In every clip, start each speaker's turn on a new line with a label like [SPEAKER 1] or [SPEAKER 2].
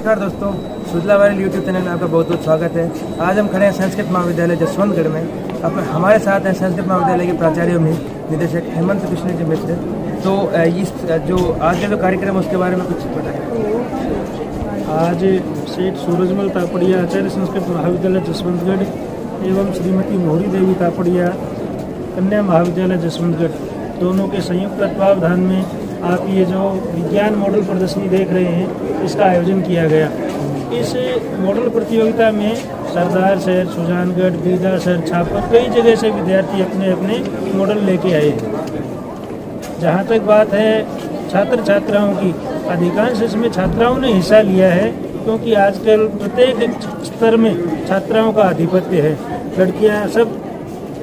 [SPEAKER 1] नमस्कार दोस्तों, सुजला viral YouTube channel में आपका बहुत बहुत स्वागत है। आज हम खड़े हैं संस्कृत महाविद्यालय जसवंतगढ़ में। हमारे साथ हैं संस्कृत महाविद्यालय के प्राचार्य में निदेशक हेमंत कृष्ण जी मिश्र। तो इस जो आज का जो कार्यक्रम है उसके बारे में कुछ बताएं।
[SPEAKER 2] आज सेठ सूरजमल तापड़िया आचार्य संस्कृत महाविद्यालय जसवंतगढ़ एवं श्रीमती मोहरी देवी तापड़िया कन्या महाविद्यालय जसवंतगढ़ दोनों के संयुक्त तत्वावधान में आप ये जो विज्ञान मॉडल प्रदर्शनी देख रहे हैं, इसका आयोजन किया गया। इस मॉडल प्रतियोगिता में सरदार शहर, सुजानगढ़, बीदासर, छापर कई जगह से विद्यार्थी अपने अपने मॉडल लेके आए हैं। जहाँ तक बात है छात्र छात्राओं की, अधिकांश इसमें छात्राओं ने हिस्सा लिया है, क्योंकि आजकल प्रत्येक स्तर में छात्राओं का आधिपत्य है। लड़कियाँ सब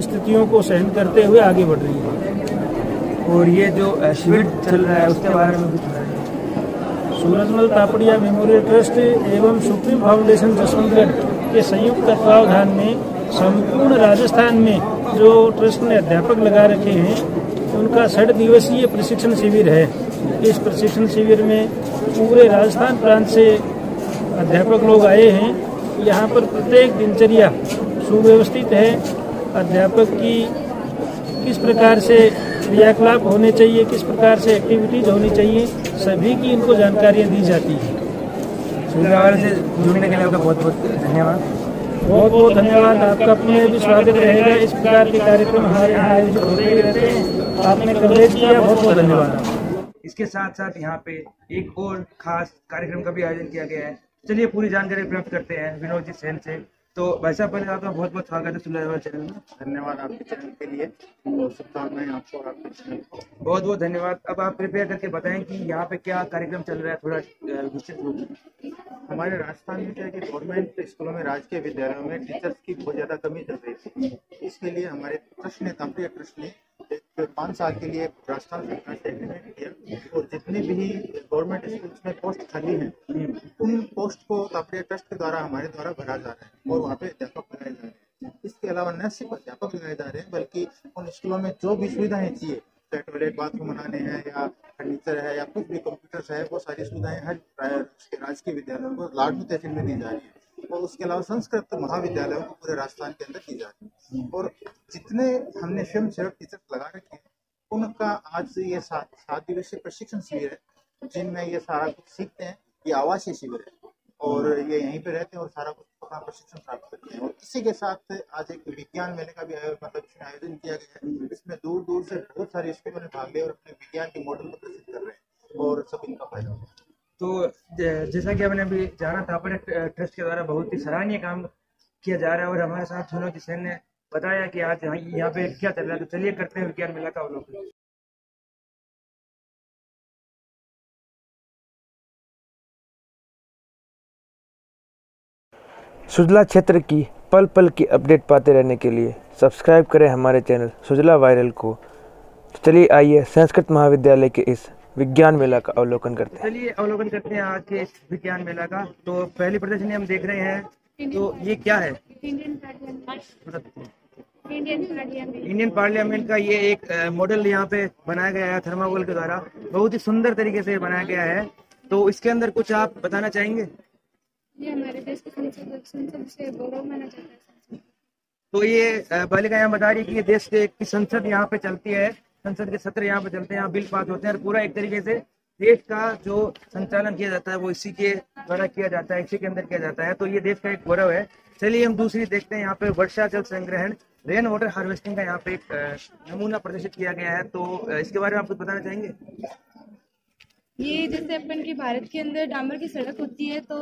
[SPEAKER 2] स्थितियों को सहन करते हुए आगे बढ़ रही हैं।
[SPEAKER 1] और ये जो शिविर चल रहा है उसके बारे में कुछ बताएं।
[SPEAKER 2] सूरजमल तापड़िया मेमोरियल ट्रस्ट एवं सुप्रीम फाउंडेशन जसवंतगढ़ के संयुक्त तत्वावधान में संपूर्ण राजस्थान में जो ट्रस्ट ने अध्यापक लगा रखे हैं, उनका 6 दिवसीय प्रशिक्षण शिविर है। इस प्रशिक्षण शिविर में पूरे राजस्थान प्रांत से अध्यापक लोग आए हैं। यहाँ पर प्रत्येक दिनचर्या सुव्यवस्थित है। अध्यापक की किस प्रकार से क्रियाकलाप होने चाहिए, किस प्रकार से एक्टिविटीज होनी चाहिए, सभी की इनको जानकारियाँ दी जाती हैं।
[SPEAKER 1] सुजला वायरल से जुड़ने के लिए आपका बहुत बहुत धन्यवाद।
[SPEAKER 2] बहुत बहुत धन्यवाद। आपका अपने भी स्वागत रहेगा। इस प्रकार के कार्यक्रम हमारे यहाँ आयोजित होते ही रहते हैं। आपने कवरेज किया, बहुत बहुत धन्यवाद।
[SPEAKER 1] इसके साथ साथ यहाँ पे एक और खास कार्यक्रम का भी आयोजन किया गया है। चलिए पूरी जानकारी प्राप्त करते हैं विनोद जी सेन से। तो वैसा पहले आपका बहुत बहुत स्वागत है सुजला वायरल चैनल में।
[SPEAKER 3] धन्यवाद आपके चैनल के लिए, शुभकामनाएं आपको और आपके चैनल को।
[SPEAKER 1] बहुत बहुत धन्यवाद। अब आप कृपया करके बताएं कि यहाँ पे क्या कार्यक्रम चल रहा है, थोड़ा विस्तृत रूप में।
[SPEAKER 3] हमारे राजस्थान में क्या है कि गवर्नमेंट स्कूलों में, राजकीय विद्यालयों में टीचर्स की बहुत ज्यादा कमी चल रही थी। इसके लिए हमारे ट्रस्ट ने, तापड़िया ट्रस्ट ने 5 साल के लिए राजस्थान सरकार से एग्रीमेंट किया और जितने भी गवर्नमेंट स्कूल्स में पोस्ट खाली हैं, उन पोस्ट को तापड़िया ट्रस्ट के द्वारा हमारे द्वारा भरा जा रहा है और वहाँ पे अध्यापक लगाए जा रहे हैं। इसके अलावा न सिर्फ अध्यापक लगाए जा रहे हैं, बल्कि उन स्कूलों में जो भी सुविधाएं चाहिए, टॉयलेट, बाथरूम बनाने हैं या फर्नीचर है या कुछ भी कंप्यूटर्स है, वो सारी सुविधाएं हर राजकीय विद्यालयों को लाडनू तहसील में दी जा रही है। और उसके अलावा संस्कृत महाविद्यालयों को पूरे राजस्थान के अंदर दी जा रही है। और जितने हमने स्वयं सेवक टीचर्स लगा रखे हैं, उनका आज ये 7 दिवसीय प्रशिक्षण शिविर है, जिनमें ये सारा कुछ सीखते हैं। ये आवासीय शिविर है और ये यहीं पे रहते हैं और सारा कुछ अपना प्रशिक्षण प्राप्त करते हैं। और इसी के साथ आज एक विज्ञान मेले का भी आयोजन किया गया है। इसमें दूर दूर से बहुत सारे स्कूलों ने भाग लिया और अपने विज्ञान के मॉडल प्रदर्शित कर रहे हैं और सब इनका फायदा होगा।
[SPEAKER 1] तो जैसा कि हमने अभी जाना, तापड़िया ट्रस्ट के द्वारा बहुत ही सराहनीय काम किया जा रहा है और हमारे साथ विनोद जी सेन ने बताया कि आज यहाँ पे क्या चल रहा है। तो चलिए करते हैं विज्ञान मेला का अवलोकन। सुजला क्षेत्र की पल पल की अपडेट पाते रहने के लिए सब्सक्राइब करें हमारे चैनल सुजला वायरल को। तो चलिए आइए संस्कृत महाविद्यालय के इस विज्ञान मेला का अवलोकन करते हैं। चलिए अवलोकन करते हैं आज के इस विज्ञान मेला का। तो पहली प्रदर्शनी हम देख रहे हैं, तो ये क्या है? इंडियन पार्लियामेंट का ये एक मॉडल यहाँ पे बनाया गया है थर्माकोल के द्वारा। बहुत ही सुंदर तरीके से बनाया गया है। तो इसके अंदर कुछ आप बताना चाहेंगे?
[SPEAKER 4] ये हमारे देश की संसद से गौरव माना जाता है।
[SPEAKER 1] तो ये बालिका यहाँ बता रही है कि ये देश की संसद यहाँ पे चलती है, संसद के सत्र यहाँ पे चलते हैं, यहाँ बिल पास होते हैं और पूरा एक तरीके से देश का जो संचालन किया जाता है वो इसी के द्वारा किया जाता है, इसी के अंदर किया जाता है। तो ये देश का एक गौरव है। चलिए हम दूसरी देखते हैं। यहाँ पे वर्षा जल संग्रहण, रेन वाटर हार्वेस्टिंग का यहाँ पे एक नमूना प्रदर्शित किया गया है। तो इसके बारे में आप कुछ बताना चाहेंगे?
[SPEAKER 4] ये जैसे अपन की भारत के अंदर डामर की सड़क होती है, तो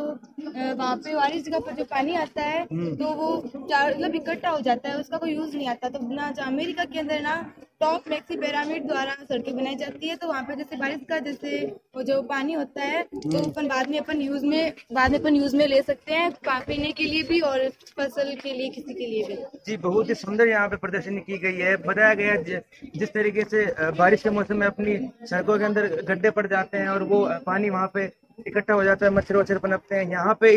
[SPEAKER 4] वहाँ पे वाली जगह पर जो पानी आता है तो वो मतलब इकट्ठा हो जाता है, उसका कोई यूज नहीं आता। तो ना जो अमेरिका के अंदर ना टॉप मैक्सी पिरामिड द्वारा सड़कें बनाई जाती है, तो वहाँ पे जैसे बारिश का जैसे वो जो पानी होता है तो अपन बाद में अपन यूज में ले सकते हैं, पीने के लिए भी और फसल के लिए, किसी के लिए भी।
[SPEAKER 1] जी, बहुत ही सुंदर यहाँ पे प्रदर्शनी की गई है। बताया गया है जिस तरीके से बारिश के मौसम में अपनी सड़कों के अंदर गड्ढे पड़ जाते हैं और वो पानी वहाँ पे इकट्ठा हो जाता है, मच्छर वच्छर पनपते हैं। यहाँ पे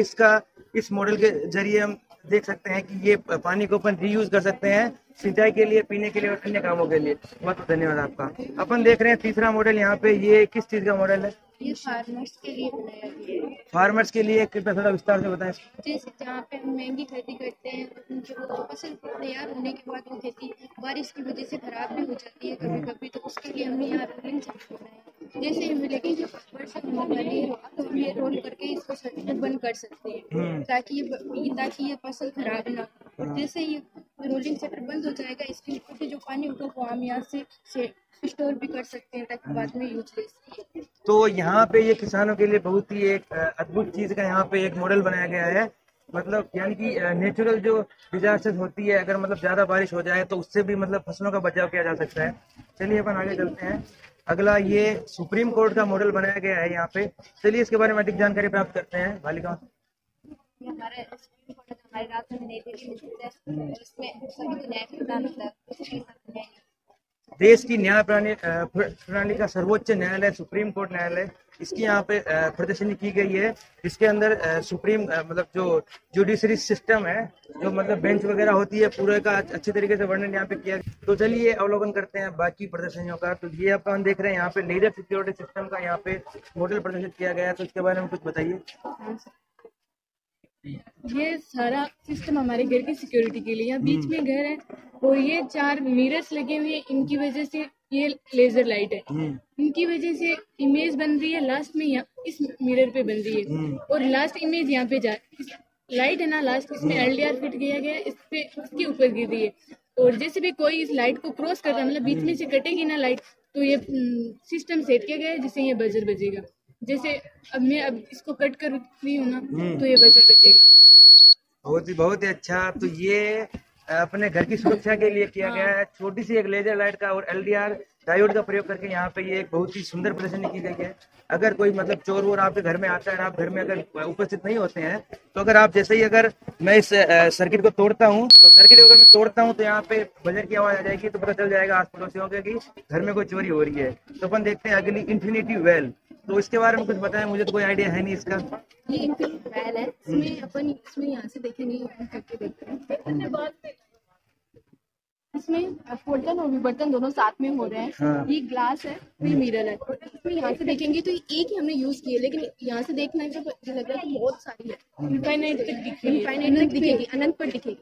[SPEAKER 1] इस मॉडल के जरिए हम देख सकते हैं कि ये पानी को अपन रीयूज कर सकते हैं, सिंचाई के लिए, पीने के लिए और अन्य कामों के लिए। बहुत धन्यवाद आपका। अपन देख रहे हैं तीसरा मॉडल यहाँ पे। ये किस चीज का मॉडल है?
[SPEAKER 4] ये फार्मर्स के लिए बनाया गया है।
[SPEAKER 1] फार्मर्स के लिए कृपया थोड़ा विस्तार से बताएं।
[SPEAKER 4] जैसे जहाँ पे हम महंगी खेती करते हैं तो उनकी वो फसल तैयार होने के बाद वो खेती बारिश की वजह से खराब भी हो जाती है कभी कभी, तो उसके लिए हमने यहाँ रोलिंग सेक्टर बनाया है। जैसे हमें लगे कि वर्षा होने वाली है तो हम ये रोल करके इसको सर्टिफिकेट बंद कर सकते हैं ताकि ये फसल खराब ना हो। और जैसे ये रोलिंग सेक्टर बंद हो जाएगा, इसके ऊपर से जो पानी होगा वो हम यहाँ से स्टोर भी कर सकते हैं ताकि बाद में यूज ले सकें।
[SPEAKER 1] तो यहाँ पे ये किसानों के लिए बहुत ही एक अद्भुत चीज का यहाँ पे एक मॉडल बनाया गया है। मतलब यानी कि नेचुरल जो डिजास्टर होती है, अगर मतलब ज्यादा बारिश हो जाए तो उससे भी मतलब फसलों का बचाव किया जा सकता है। चलिए अपन आगे चलते हैं। अगला ये सुप्रीम कोर्ट का मॉडल बनाया गया है यहाँ पे। चलिए इसके बारे में अधिक जानकारी प्राप्त करते हैं। बालिका,
[SPEAKER 4] हमारे सुप्रीम कोर्ट हमारे राज्य में नई दिल्ली में स्थित है और इसमें सभी को न्याय प्रदान होता है।
[SPEAKER 1] देश की न्याय प्रणाली का सर्वोच्च न्यायालय सुप्रीम कोर्ट न्यायालय, इसकी यहाँ पे प्रदर्शनी की गई है। इसके अंदर सुप्रीम मतलब जो जुडिशरी सिस्टम है, जो मतलब बेंच वगैरह होती है, पूरे का अच्छी तरीके से वर्णन यहाँ पे किया। तो चलिए अवलोकन करते हैं बाकी प्रदर्शनियों का। तो ये अपन देख रहे हैं यहाँ पे लेजर सिक्योरिटी सिस्टम का यहाँ पे मॉडल प्रदर्शित किया गया है। तो इसके बारे में कुछ बताइए।
[SPEAKER 5] ये सारा सिस्टम हमारे घर की सिक्योरिटी के लिए, यहाँ बीच में घर है और ये 4 मिरर्स लगे हुए हैं, इनकी वजह से ये लेजर लाइट है, इनकी वजह से इमेज बन रही है लास्ट में यहाँ इस मिरर पे बन रही है और लास्ट इमेज यहाँ पे जा लाइट है ना, लास्ट इसमें LDR फिट किया गया है, इस पे उसके ऊपर गिर रही है और जैसे भी कोई इस लाइट को क्रॉस करता है, मतलब बीच में से कटेगी ना लाइट, तो ये सिस्टम सेट किया गया है जिससे ये बजर बजेगा। जैसे अब इसको कट कर रही हूँ ना तो ये बजर बजेगा।
[SPEAKER 1] बहुत ही अच्छा। तो ये अपने घर की सुरक्षा के लिए किया गया है। छोटी सी एक लेजर लाइट का और LDR डायोड का प्रयोग करके यहाँ पे ये एक बहुत ही सुंदर प्रदर्शनी की गई है। अगर कोई मतलब चोर वोर आपके घर में आता है और आप घर में अगर उपस्थित नहीं होते हैं, तो अगर आप जैसे ही अगर मैं इस सर्किट को तोड़ता हूँ, तो सर्किट अगर मैं तोड़ता हूँ तो यहाँ पे बजर की आवाज आ जाएगी, तो पता चल जाएगा आस पड़ोसियों के कि घर में कोई चोरी हो रही है। तो अपन देखते हैं अगली इन्फिनिटी वेल। तो इसके बारे में कुछ बताएं, मुझे तो कोई आइडिया है नहीं इसका।
[SPEAKER 5] ये इन्फिनिटी वेल है, इसमें यहाँ से देखेंगे, ओपन करके देखते हैं। इसमें फोल्डन और विवर्तन दोनों साथ में हो रहे हैं।
[SPEAKER 1] हाँ।
[SPEAKER 5] ये ग्लास है, ये मिरर है। इसमें यहाँ से देखेंगे तो एक ही हमने यूज किया, लेकिन यहाँ से देखना है तो लग रहा है कि बहुत सारी है। इनफाइनाइट तक दिखेगी, अनंत पर दिखेगी।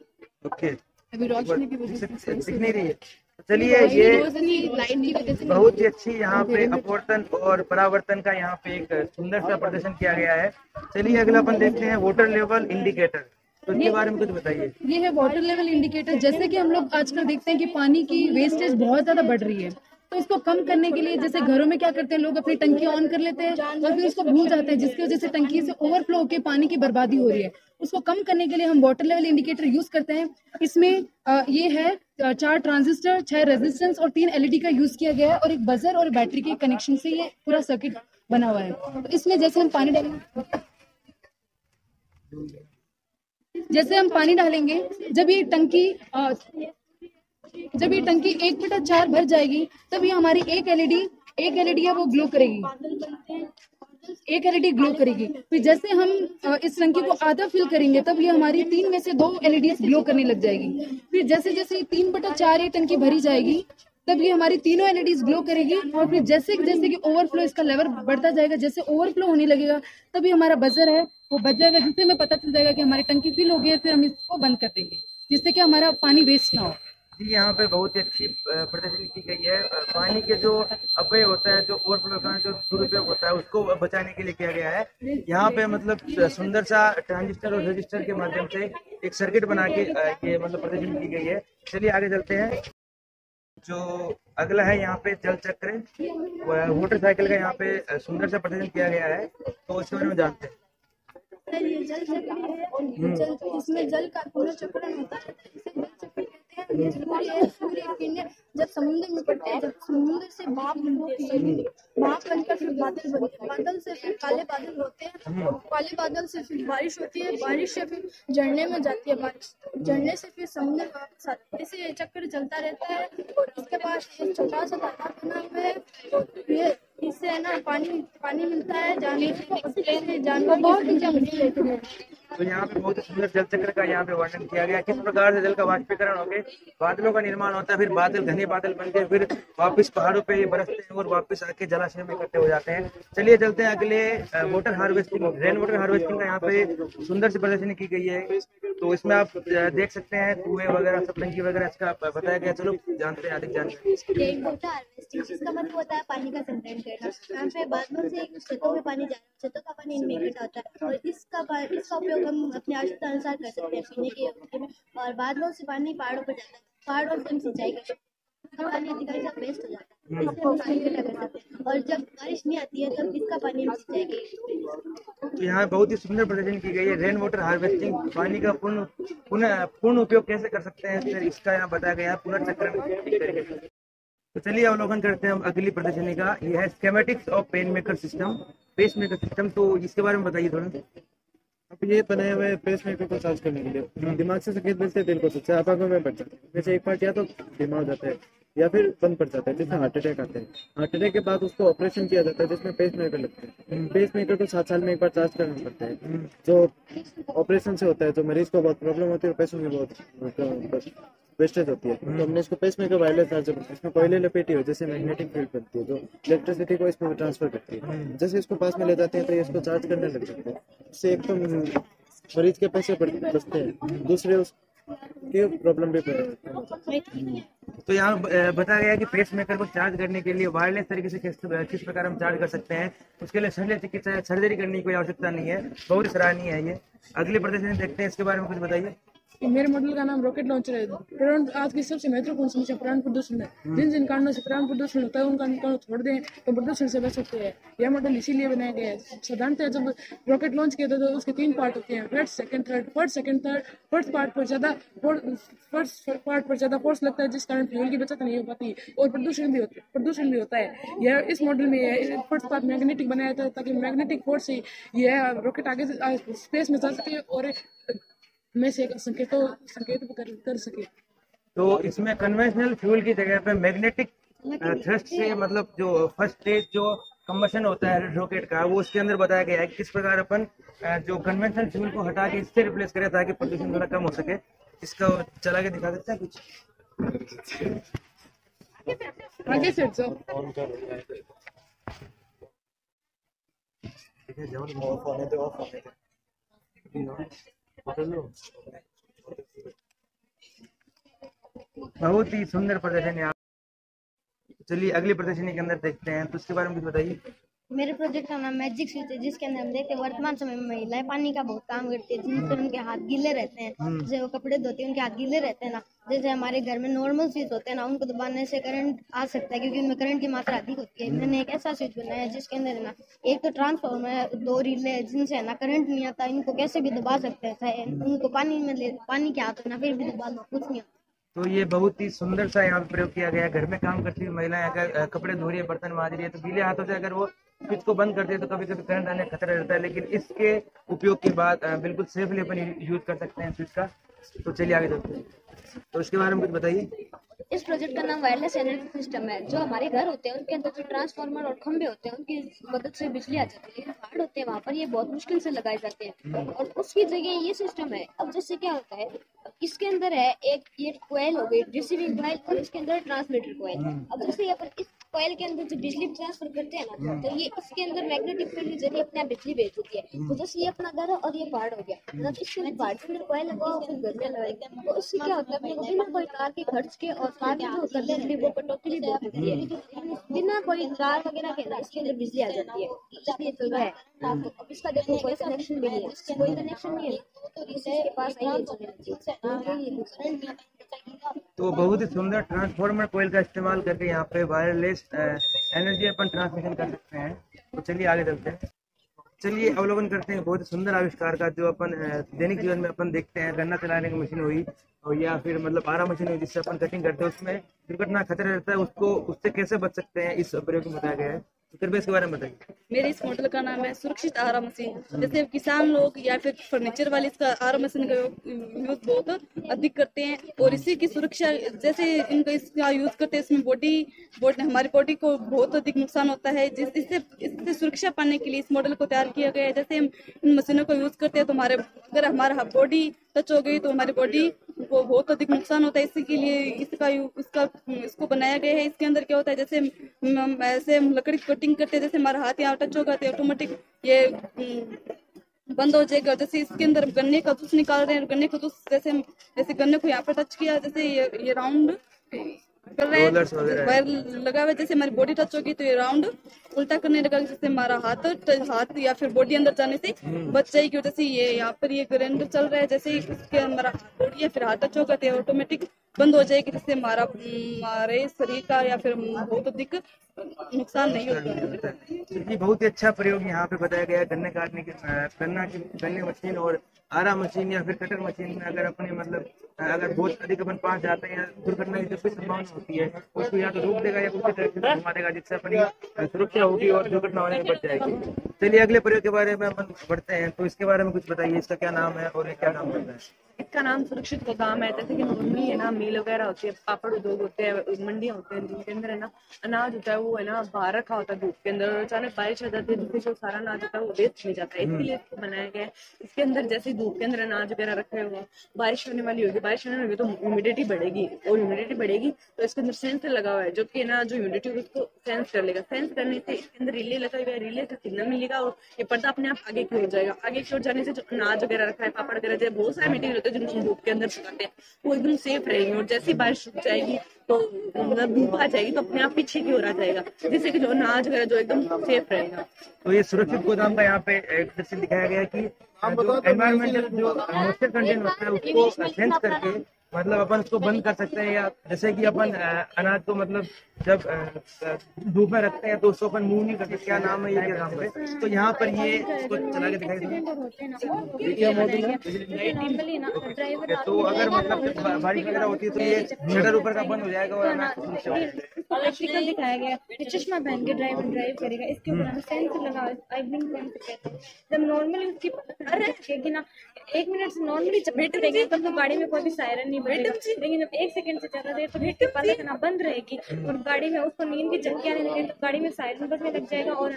[SPEAKER 1] ओके,
[SPEAKER 5] अभी रोशनी की वजह से
[SPEAKER 1] दिख नहीं रही है। चलिए ये
[SPEAKER 5] लाइट की वजह से
[SPEAKER 1] बहुत ही अच्छी यहाँ पे अपवर्तन और परावर्तन का यहाँ पे एक सुंदर सा प्रदर्शन किया गया है। चलिए अगला अपन देखते हैं वाटर लेवल इंडिकेटर। तो इसके बारे में कुछ बताइए।
[SPEAKER 5] ये है वाटर लेवल इंडिकेटर। जैसे कि हम लोग आजकल देखते हैं कि पानी की वेस्टेज बहुत ज्यादा बढ़ रही है, तो इसको कम करने के लिए जैसे घरों में क्या करते हैं, लोग अपनी टंकी ऑन कर लेते हैं और फिर उसको भूल जाते हैं, जिसकी वजह से टंकी से ओवरफ्लो होकर पानी की बर्बादी हो रही है। उसको कम करने के लिए हम वाटर लेवल इंडिकेटर यूज करते हैं। इसमें ये है 4 ट्रांजिस्टर, 6 रेजिस्टेंस और 3 LED का यूज किया गया है और एक बजर और बैटरी के कनेक्शन से ये पूरा सर्किट बना हुआ है। तो इसमें जैसे हम पानी डालेंगे, जब ये टंकी 1/4 भर जाएगी, तब ये हमारी एक एलईडी है वो ग्लो करेगी, एक LED ग्लो करेगी। फिर जैसे हम इस टंकी को आधा फिल करेंगे, तब ये हमारी 3 में से 2 LEDs ग्लो करने लग जाएगी। फिर जैसे जैसे 3/4 ये टंकी भरी जाएगी, तब ये हमारी तीनों LEDs ग्लो करेगी। और फिर जैसे जैसे कि ओवरफ्लो इसका लेवल बढ़ता जाएगा, जैसे ओवरफ्लो होने लगेगा, तभी हमारा बजर है वो बज जाएगा, जिससे हमें पता चल जाएगा कि हमारी टंकी फिल हो गई है। फिर हम इसको बंद कर देंगे, जिससे कि हमारा पानी वेस्ट ना हो।
[SPEAKER 1] जी, यहाँ पे बहुत ही अच्छी प्रदर्शनी की गई है। पानी के जो अपव्यय होता है, जो ओवरफ्लो का जो दुरुपयोग होता है, उसको बचाने के लिए किया गया है। यहाँ पे मतलब सुंदर सा ट्रांजिस्टर और रजिस्टर के माध्यम से एक सर्किट बना के ये मतलब प्रदर्शनी की गई है। चलिए आगे चलते हैं। जो अगला है यहाँ पे जल चक्र, मोटरसाइकिल का यहाँ पे सुंदर सा प्रदर्शन किया गया है, तो इसके बारे में जानते हैं।
[SPEAKER 4] सर, ये जल चक्र है। इसमें जल का पूरा चक्रण होता है, इसे जल चक्र कहते हैं। सूर्य किरणें जब समुद्र में पड़ते हैं, जब समुद्र से भाप बनती है, भाप बनकर फिर बादल बनते हैं, बादल से फिर काले बादल होते हैं, काले बादल से फिर बारिश होती है, बारिश से फिर झरने में जाती है बारिश, झरने से फिर समुद्र वापस आता है। ऐसे ये चक्र चलता रहता है। और इसके पास एक छोटा सा तालाब बना हुआ है, तो ये इससे है ना पानी मिलता है, जानवर बहुत ऊंचा मिलती है।
[SPEAKER 1] तो यहाँ पे बहुत ही सुंदर जल चक्र का यहाँ पे वर्णन किया गया, किस प्रकार से जल का वाष्पीकरण होकर बादलों का निर्माण होता है, फिर बादल घने बादल बनके फिर वापस पहाड़ों पे बरसते हैं और वापस आके जलाशय में इकट्ठे हो जाते हैं। चलिए चलते हैं अगले water harvesting, rain water harvesting का यहाँ पे सुंदर सी प्रदर्शनी की गई है। तो इसमें आप देख सकते हैं कुएं वगैरह सब टंकी वगैरह इसका बताया गया। चलो जानते हैं अधिक जानकारी।
[SPEAKER 6] रेन वाटर हार्वेस्टिंग जिसका मतलब होता है पानी का संग्रहण करना। यहाँ पे बादलों से खेतों में पानी जा रहा है, खेतों का पानी इनमें इकट्ठा होता है और इसका उपयोग हम अपनी आवश्यकता अनुसार कर सकते हैं पीने के योग्य में। और बादलों से पानी पहाड़ों पर जाता है, पहाड़ों से हम सिंचाई करते हैं, पानी अधिकांश सब वेस्ट हो जाता है, इससे हम पानी इकट्ठा कर सकते हैं। और जब बारिश नहीं आती है तब इसका पानी हम सिंचाई के
[SPEAKER 1] तो यहाँ बहुत ही सुंदर प्रदर्शन की गई है। रेन वाटर हार्वेस्टिंग, पानी का पूर्ण उपयोग कैसे कर सकते हैं फिर इसका यहाँ बताया गया है पुनर्चक्रण। तो चलिए अवलोकन करते हैं हम अगली प्रदर्शनी का। यह है schematics of pen maker system, pacemaker system. तो इसके बारे में बताइए थोड़ा।
[SPEAKER 7] अब ये बनाए हुए पेस मेकर को चार्ज करने के लिए दिमाग से संकेत मिलते हैं, दिल को सोचते हैं, आपाकों में बढ़ जाते हैं। जैसे एक पार्ट या तो बीमार हो जाता है या फिर बंद पड़ जाता है, जिसमें हार्ट अटैक आते हैं। हार्ट अटैक के बाद उसको ऑपरेशन किया जाता है जिसमें पेस मेकर लगते हैं। पेस मेकर को 7 साल में एक बार चार्ज करना पड़ता है। जो ऑपरेशन से होता है तो मरीज को बहुत प्रॉब्लम होती है और पैसों की बहुत वेस्टेज होती है। तो हमने इसको पेस मेकर वायरलेस चार्जर, इसमें कोयले लपेटी हो जैसे मैग्नेटिक फील्ड बनती है जो इलेक्ट्रिसिटी को इसमें ट्रांसफर करती है। जैसे इसको पास में ले जाते हैं तो ये इसको चार्ज करने लग जाते हैं। इससे एक तो मरीज के पैसे बचते हैं, दूसरे उसके प्रॉब्लम भी पड़े।
[SPEAKER 1] तो यहाँ बताया गया कि पेस मेकर को चार्ज करने के लिए वायरलेस तरीके से किस प्रकार हम चार्ज कर सकते हैं। उसके लिए शल्य चिकित्सा सर्जरी करने की कोई आवश्यकता नहीं है। बहुत ही सराहनीय है ये। अगली प्रदर्शनी देखते हैं, इसके बारे में कुछ बताइए।
[SPEAKER 5] मेरे मॉडल का नाम रॉकेट लॉन्चर है। पर्यावरण आज की सबसे महत्वपूर्ण समस्या पर्यावरण प्रदूषण है। जिन जिन कारणों से पर्यावरण प्रदूषण होता है उनका निकाल छोड़ दें तो प्रदूषण से बच सकते हैं। यह मॉडल इसीलिए बनाया गया है। साधारणतः जब रॉकेट लॉन्च किया था तो उसके 3 पार्ट होते हैं, first second third. First part पर ज्यादा फोर्स लगता है जिस कारण फ्यूल की बचत नहीं हो पाती और प्रदूषण भी होता है। यह इस मॉडल में फर्स्ट पार्ट मैग्नेटिक बनाया था ताकि मैग्नेटिक फोर्स से यह रॉकेट आगे स्पेस में जा सके और में से संकेत कर सके।
[SPEAKER 1] तो इसमें कन्वेंशनल फ्यूल की जगह पे मैग्नेटिक थ्रस्ट से मतलब जो फर्स्ट स्टेज जो कंबशन होता है रॉकेट का वो उसके अंदर बताया गया है कि किस प्रकार अपन जो कन्वेंशनल फ्यूल को हटा के इससे रिप्लेस करें ताकि प्रदूषण थोड़ा कम हो सके। इसका चला के दिखा सकते हैं कुछ
[SPEAKER 5] आगे से
[SPEAKER 1] बहुत ही सुंदर प्रदर्शन है। चलिए अगली प्रदर्शनी के अंदर देखते हैं, तो उसके बारे में कुछ बताइए।
[SPEAKER 6] मेरे प्रोजेक्ट का नाम मैजिक स्विच है जिसके अंदर हम देखते हैं वर्तमान समय में महिलाएं पानी का बहुत काम करती है जिनसे उनके हाथ गीले रहते हैं। जैसे वो कपड़े धोती है उनके हाथ गीले रहते हैं ना, जैसे हमारे घर में नॉर्मल स्विच होते हैं ना उनको दबाने से करंट आ सकता है क्योंकि उनमें करंट की मात्रा अधिक होती है। मैंने एक ऐसा स्विच बनाया है जिसके अंदर ना एक तो ट्रांसफार्मर है, 2 रिले है जिनसे है ना करंट नहीं आता, इनको कैसे भी दबा सकते हैं, उनको पानी के हाथ ना फिर भी दबा दो कुछ नहीं।
[SPEAKER 1] तो ये बहुत ही सुंदर सा यहाँ पे प्रयोग किया गया है। घर में काम करती हुई महिलाएं अगर कपड़े धो रही है, बर्तन माज रही है तो गीले हाथों से अगर वो स्विच को बंद करते हैं तो कभी कभी करंट आने का खतरा रहता है, लेकिन इसके उपयोग के बाद बिल्कुल सेफली अपन यूज कर सकते हैं स्विच का। तो चलिए आगे चलते हैं, तो इसके बारे में कुछ बताइए।
[SPEAKER 8] इस प्रोजेक्ट का नाम वायरलेस एनर्जी सिस्टम है। जो हमारे घर होते हैं उनके अंदर जो ट्रांसफार्मर और खंभे होते हैं उनकी मदद से बिजली आ जाती है, लेकिन पहाड़ होते हैं वहाँ पर ये बहुत मुश्किल से लगाए जाते हैं और उसकी जगह ये सिस्टम है। अब जैसे क्या होता है, इसके अंदर है एक ये कोयल हो गई रिसीविंग कोयल और इसके अंदर ट्रांसमीटर कोयल। अब जैसे अपन इस कोयल के अंदर जो बिजली ट्रांसफर करते हैं ना तो ये इसके अंदर मैग्नेटिक फील्ड के जरिए अपना बिजली भेज देती है। तो जैसे ये अपना घर है और ये पहाड़ हो गया, जब इसके पहाड़ के अंदर कोयल लगा और फिर घर में लगाएगा तो इससे क्या होता है बिना कोई तार के खर्च के और तार जो होता है बिजली वो कटौती बहुत होती है, बिना कोई तार वगैरह के ना इसके अंदर बिजली आ जाती है। इसलिए चल रहा है। अब इसका देखो कोई कनेक्शन भी नहीं है, कोई कनेक्शन नहीं है तो इसके पास
[SPEAKER 1] तो बहुत ही सुंदर ट्रांसफार्मर कोयल का इस्तेमाल करके यहाँ पे वायरलेस एनर्जी अपन ट्रांसमिशन कर सकते हैं। तो चलिए आगे चलते हैं। चलिए अवलोकन करते हैं बहुत ही सुंदर आविष्कार का जो अपन दैनिक जीवन में अपन देखते हैं। गन्ना चलाने की मशीन हुई और या फिर मतलब आरा मशीन हुई जिससे अपन कटिंग करते हैं, उसमें दुर्घटना खतरा रहता है, उससे कैसे बच सकते हैं इस प्रयोग में बताया गया है। तो कृपया इसके बारे में बताइए।
[SPEAKER 9] मेरे इस मॉडल का नाम है सुरक्षित आरा मशीन। जैसे किसान लोग या फिर फर्नीचर वाले इसका आरा मशीन का यूज बहुत अधिक करते हैं और इसी की सुरक्षा, जैसे इनको इसका यूज करते हैं इसमें हमारी बॉडी को बहुत अधिक नुकसान होता है। इससे सुरक्षा पाने के लिए इस मॉडल को तैयार किया गया है। जैसे हम इन मशीनों को यूज करते हैं तो अगर हमारा बॉडी टच हो गई तो हमारी बॉडी को बहुत अधिक नुकसान होता है। इसी के लिए इसको बनाया गया है। इसके अंदर क्या होता है, जैसे हम लकड़ी की कटिंग करते हैं, जैसे हमारा हाथ यहाँ टच होगा तो ऑटोमेटिक ये बंद हो जाएगा। जैसे इसके अंदर गन्ने का जूस निकाल रहे हैं, गन्ने का जूस जैसे गन्ने को यहाँ पर टच किया, जैसे ये राउंड कर रहे हैं, वायर लगा हुआ है, जैसे हमारी बॉडी टच होगी तो ये राउंड उल्टा करने लगा, जिससे हमारा हाथ या फिर बॉडी अंदर जाने से बच जाएगी। जैसे ये यहाँ पर ये ग्राइंडर चल रहा है, जैसे इसके हमारा बॉडी या फिर हाथ टच होगा तो ऑटोमेटिक बंद हो जाएगी, जिससे हमारे शरीर का या फिर बहुत अधिक नुकसान नहीं होता है।
[SPEAKER 1] ये बहुत ही अच्छा प्रयोग यहाँ पे बताया गया है। गन्ने काटने की गन्ने मशीन और आरा मशीन या फिर कटर मशीन में अगर अपने अगर बहुत अधिक अपन पास जाते हैं या दुर्घटना की जब भी संभावना होती है, उसको या तो रोक देगा या उसी तरह से घुमा देगा, जिससे अपनी सुरक्षा होगी और दुर्घटना होने में बच जाएगी। चलिए अगले प्रयोग के बारे में अपन बढ़ते हैं, तो इसके बारे में कुछ बताइए, इसका क्या नाम है और ये क्या काम करता है?
[SPEAKER 10] इसका नाम सुरक्षित गोदाम है। जैसे कि नॉर्मली है ना, मिल वगैरह होती है, पापड़ उद्योग होते हैं, मंडियां होते हैं, जिनके अंदर है ना अनाज होता है, वो है ना बाहर रखा होता है धूप के अंदर, और अचानक बारिश आ जाती है जिससे जो सारा अनाज होता है वो वेस्ट नहीं जाता है। इसके लिए इसको बनाया गया है। इसके अंदर जैसे धूप के अंदर अनाज वगैरह रखे हुए, बारिश होने वाली होगी, बारिश होने लगी तो ह्यूमिडिटी बढ़ेगी, और ह्यूमिडिटी बढ़ेगी तो इसके अंदर सेंसर लगा हुआ है, जो कि ना जो ह्यूमिडिटी उसको सेंस कर लेगा। सेंस करने से इसके अंदर रिले लगा हुआ है, रिले का सिग्नल मिलेगा और ये पर्दा अपने आप आगे की ओर जाएगा। आगे की ओर जाने से जो अनाज वगैरह रखा है, पापड़ वगैरह, जैसे बहुत सारे मटेरियल होते हैं जिनको धूप के अंदर सुखाते हैं, वो एकदम सेफ रहेंगे। और जैसे बारिश रुक जाएगी तो धूप आ जाएगी तो अपने आप पीछे की ओर आ जाएगा, जिससे कि जो अनाज वगैरह जो एकदम सेफ रहेगा।
[SPEAKER 1] तो ये सुरक्षित गोदाम का यहाँ पे एक दृश्य दिखाया गया है कि जो एनवायरमेंटल जो मॉइस्चर कंटेंट होता है उसको सेंस करके अपन उसको बंद कर सकते हैं, या जैसे कि अपन अनाज को जब धूप में रखते हैं तो उसको अपन मूव नहीं करते। क्या नाम है ये, क्या नाम है? तो यहाँ पर ये इसको चला के दिखाई देगा। तो अगर बारिश वगैरह होती है तो ये शटर ऊपर का बंद हो जाएगा और अनाज को सुरक्षा हो जाएगा।
[SPEAKER 6] इलेक्ट्रिकल दिखाया गया, ये चश्मा पहन के ड्राइव करेगा। इसके ऊपर सेंसर लगा हुआ है, आइवनिंग पेन से कहते हैं। जब नॉर्मली उसकी रखेगी ना, 1 मिनट से नॉर्मली चपेट देंगे तब तो गाड़ी में कोई भी सायरन नहीं बजेगा, लेकिन जब 1 सेकंड से ज्यादा देर तो पता करना बंद रहेगी और गाड़ी में उसको नींद की झपकी आने लगे तो गाड़ी में सायरन बजने लग जाएगा, और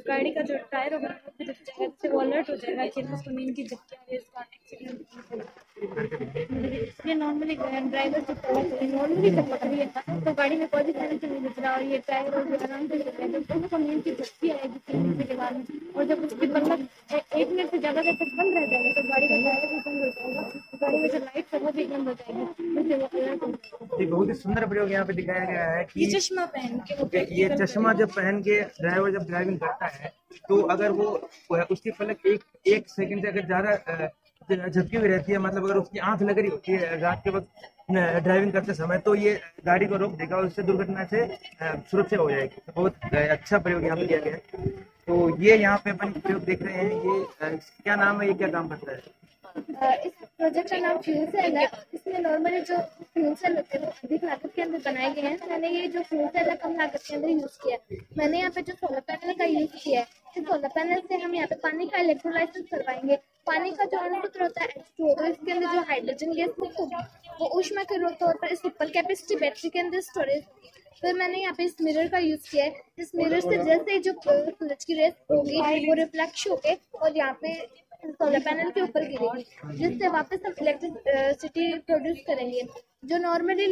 [SPEAKER 6] गाड़ी का जो टायर होगा जिससे वो अलर्ट हो जाएगा कि उसको नींद की झपकी आ रही है। ये नॉर्मली ड्राइवर से नॉर्मली जब पकड़ी है तो गाड़ी में कोई भी सायरन नहीं बज रहा, और ये टायर और आराम से चल रहा है, तो उसको नींद की झपकी आएगी 3 मिनट के बाद में। और जब उसकी 1 मिनट से ज्यादा देर तक बंद रह जाएगा तो गाड़ी का टायर भी बंद हो जाएगा, गाड़ी में जो लाइट है वो भी बंद हो जाएगी।
[SPEAKER 1] बहुत ही सुंदर प्रयोग यहाँ पे दिखाया गया है कि
[SPEAKER 6] चश्मा पहन के,
[SPEAKER 1] ये चश्मा जब पहन के ड्राइवर जब ड्राइविंग करता है तो अगर वो उसकी पलक एक सेकंड से अगर ज्यादा झपकी हुई रहती है, अगर उसकी आंख लग रही होती है रात के वक्त ड्राइविंग करते समय, तो ये गाड़ी को रोक देगा और उससे दुर्घटना से सुरक्षा हो जाएगी। तो बहुत अच्छा प्रयोग यहाँ पे किया गया है। तो ये यहाँ पे अपन प्रयोग देख रहे हैं, ये क्या नाम है, ये क्या काम करता है?
[SPEAKER 6] इस प्रोजेक्ट का नाम फ्यूल सेल है। इसमें नॉर्मली जो फ्यूल सेल होते हैं वो अधिक लागत के अंदर बनाए गए हैं। मैंने ये जो फ्यूल सेल है कम लागत के अंदर यूज किया है। मैंने यहाँ पे जो सोलर पैनल का यूज किया है, इस सोलर पैनल से हम यहाँ पे पानी का इलेक्ट्रोलाइसिस करवाएंगे। पानी का जो अणुसूत्र होता है H2O, तो इसके अंदर जो हाइड्रोजन गैस मुक्त होगी वो ऊष्मा के तौर पर इस सुपर कैपेसिटी बैटरी के अंदर स्टोरेज होगी। फिर मैंने यहाँ पे इस मिरर का यूज किया है। इस मिरर से जैसे जो सूरज की रेस होगी वो रिफ्लेक्ट होके और यहाँ पे सोलर पैनल के ऊपर गिरेगी, जिससे वापस हम इलेक्ट्रिसिटी प्रोड्यूस करेंगे। जो नॉर्मली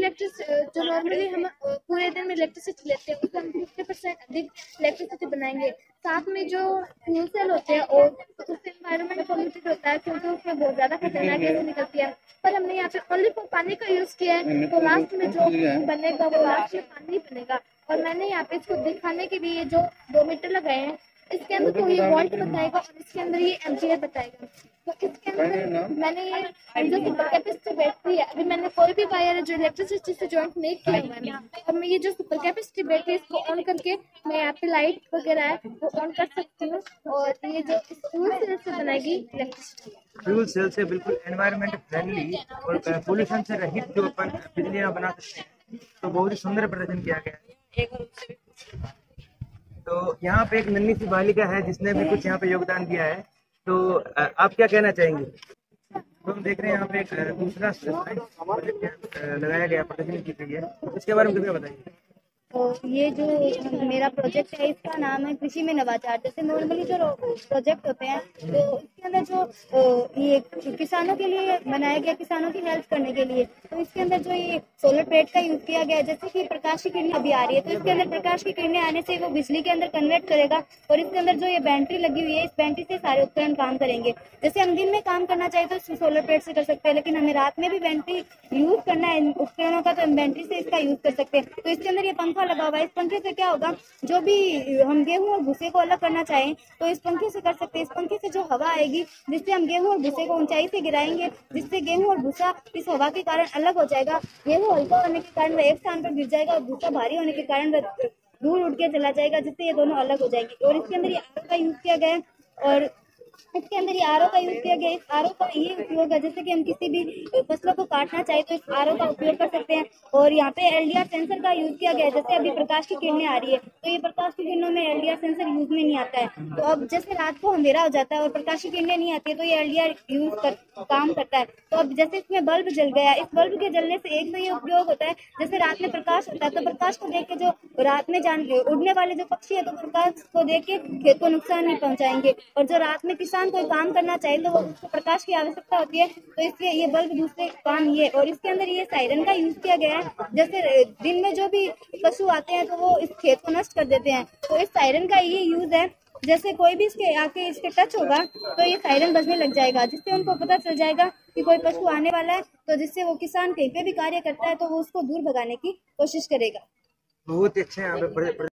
[SPEAKER 6] हम पूरे दिन में इलेक्ट्रिसिटी लेते हैं उससे हम 50% अधिक इलेक्ट्रिसिटी बनाएंगे। साथ में जो फ्यूल सेल होते हैं और उससे एनवायरनमेंट पॉल्यूटेड होता है क्योंकि उसमें बहुत ज्यादा खतरनाक गैस निकलती है, पर हमने यहाँ पे ओनली फॉर पानी का यूज किया है। तो लास्ट में जो बनेगा वो लास्ट में पानी बनेगा। और मैंने यहाँ पे इसको दिखाने के लिए जो 2 मीटर लगाए हैं, इसके अंदर तो ये वोल्ट बताएगा और इसके अंदर ये एम्पियर बताएगा। तो इसके अंदर मैंने ये जो सुपर कैपेसिटी बैटरी है, अभी मैंने कोई भी वायर है जो इलेक्ट्रिसिटी से जॉइंट नहीं किया हुआ है, और मैं ये जो सुपर कैपेसिटी बैटरी है इसको ऑन करके मैं यहाँ पे लाइट वगैरह है वो ऑन कर सकती हूँ। और ये जो फ्यूल सेल से बनाएगी इलेक्ट्रिसिटी,
[SPEAKER 1] फ्यूल सेल से बिल्कुल एनवायरमेंट फ्रेंडली और पोल्यूशन से रहित जो अपन बिजलियाँ बना सकते हैं। तो बहुत ही सुंदर प्रदर्शन किया गया है। तो यहाँ पे एक नन्ही सी बालिका है जिसने भी कुछ यहाँ पे योगदान दिया है, तो आप क्या कहना चाहेंगे? तो हम देख रहे हैं यहाँ पे एक दूसरा लगाया गया, प्रदर्शनी की गई है, इसके बारे में कृपया बताइए।
[SPEAKER 6] तो ये जो मेरा प्रोजेक्ट है इसका नाम है कृषि में नवाचार। जैसे नॉर्मली जो प्रोजेक्ट होते हैं तो इसके अंदर जो ये किसानों के लिए बनाया गया, किसानों की हेल्प करने के लिए, तो इसके अंदर जो ये सोलर प्लेट का यूज किया गया है। जैसे कि प्रकाश की किरणें अभी आ रही है तो इसके अंदर प्रकाश की किरणें आने से वो बिजली के अंदर कन्वर्ट करेगा और इसके अंदर जो ये बैटरी लगी हुई है, इस बैटरी से सारे उपकरण काम करेंगे। जैसे हम दिन में काम करना चाहिए तो सोलर प्लेट से कर सकते हैं, लेकिन हमें रात में भी बैटरी यूज करना है उपकरणों का, तो हम बैटरी से इसका यूज कर सकते हैं। तो इसके अंदर ये पंखा लगा हुआ है, इस पंखे से क्या होगा, जो भी हम गेहूं और भूसे को अलग करना चाहें तो इस पंखे से कर सकते हैं। इस पंखे से जो हवा आएगी जिससे हम गेहूं और भूसे को ऊंचाई से गिराएंगे, जिससे गेहूं और भूसा इस हवा के कारण अलग हो जाएगा। गेहूं हल्का होने के कारण वह एक स्थान पर गिर जाएगा और भूसा भारी होने के कारण वह दूर उड़ के चला जाएगा, जिससे ये दोनों अलग हो जाएंगे। और इसके अंदर ये आर का यूज किया गया है और इसके अंदर ये आरओ का यूज किया गया है। इस आरओ का ये उपयोग है, जैसे कि हम किसी भी फसलों को काटना चाहे तो इस आरओ का उपयोग कर सकते हैं। और यहाँ पे एलडीआर सेंसर का यूज किया गया है। जैसे अभी प्रकाश की किरणें आ रही है तो ये प्रकाश की किरणों में एलडीआर सेंसर यूज में नहीं आता है, तो अब जैसे रात को अंधेरा हो जाता है और प्रकाश की किरणें नहीं आती है तो ये एलडीआर काम करता है। तो अब जैसे इसमें बल्ब जल गया, इस बल्ब के जलने से एक तो ये उपयोग होता है, जैसे रात में प्रकाश होता है तो प्रकाश को देख के जो रात में उड़ने वाले जो पक्षी है तो प्रकाश को देख के खेत को नुकसान नहीं पहुंचाएंगे। और जो रात में किसान कोई काम करना चाहे तो उसको प्रकाश की आवश्यकता होती है, तो इसलिए ये बल्ब दूसरे काम ये। और इसके अंदर ये सायरन का यूज किया गया है। जैसे दिन में जो भी पशु आते हैं तो वो इस खेत को नष्ट कर देते हैं, तो इस सायरन का ये यूज है। जैसे कोई भी इसके आके इसके टच होगा तो ये सायरन बजने लग जाएगा, जिससे उनको पता चल जाएगा कि कोई पशु आने वाला है, तो जिससे वो किसान कहीं पे भी कार्य करता है तो वो उसको दूर भगाने की कोशिश करेगा।
[SPEAKER 1] बहुत अच्छे हैं।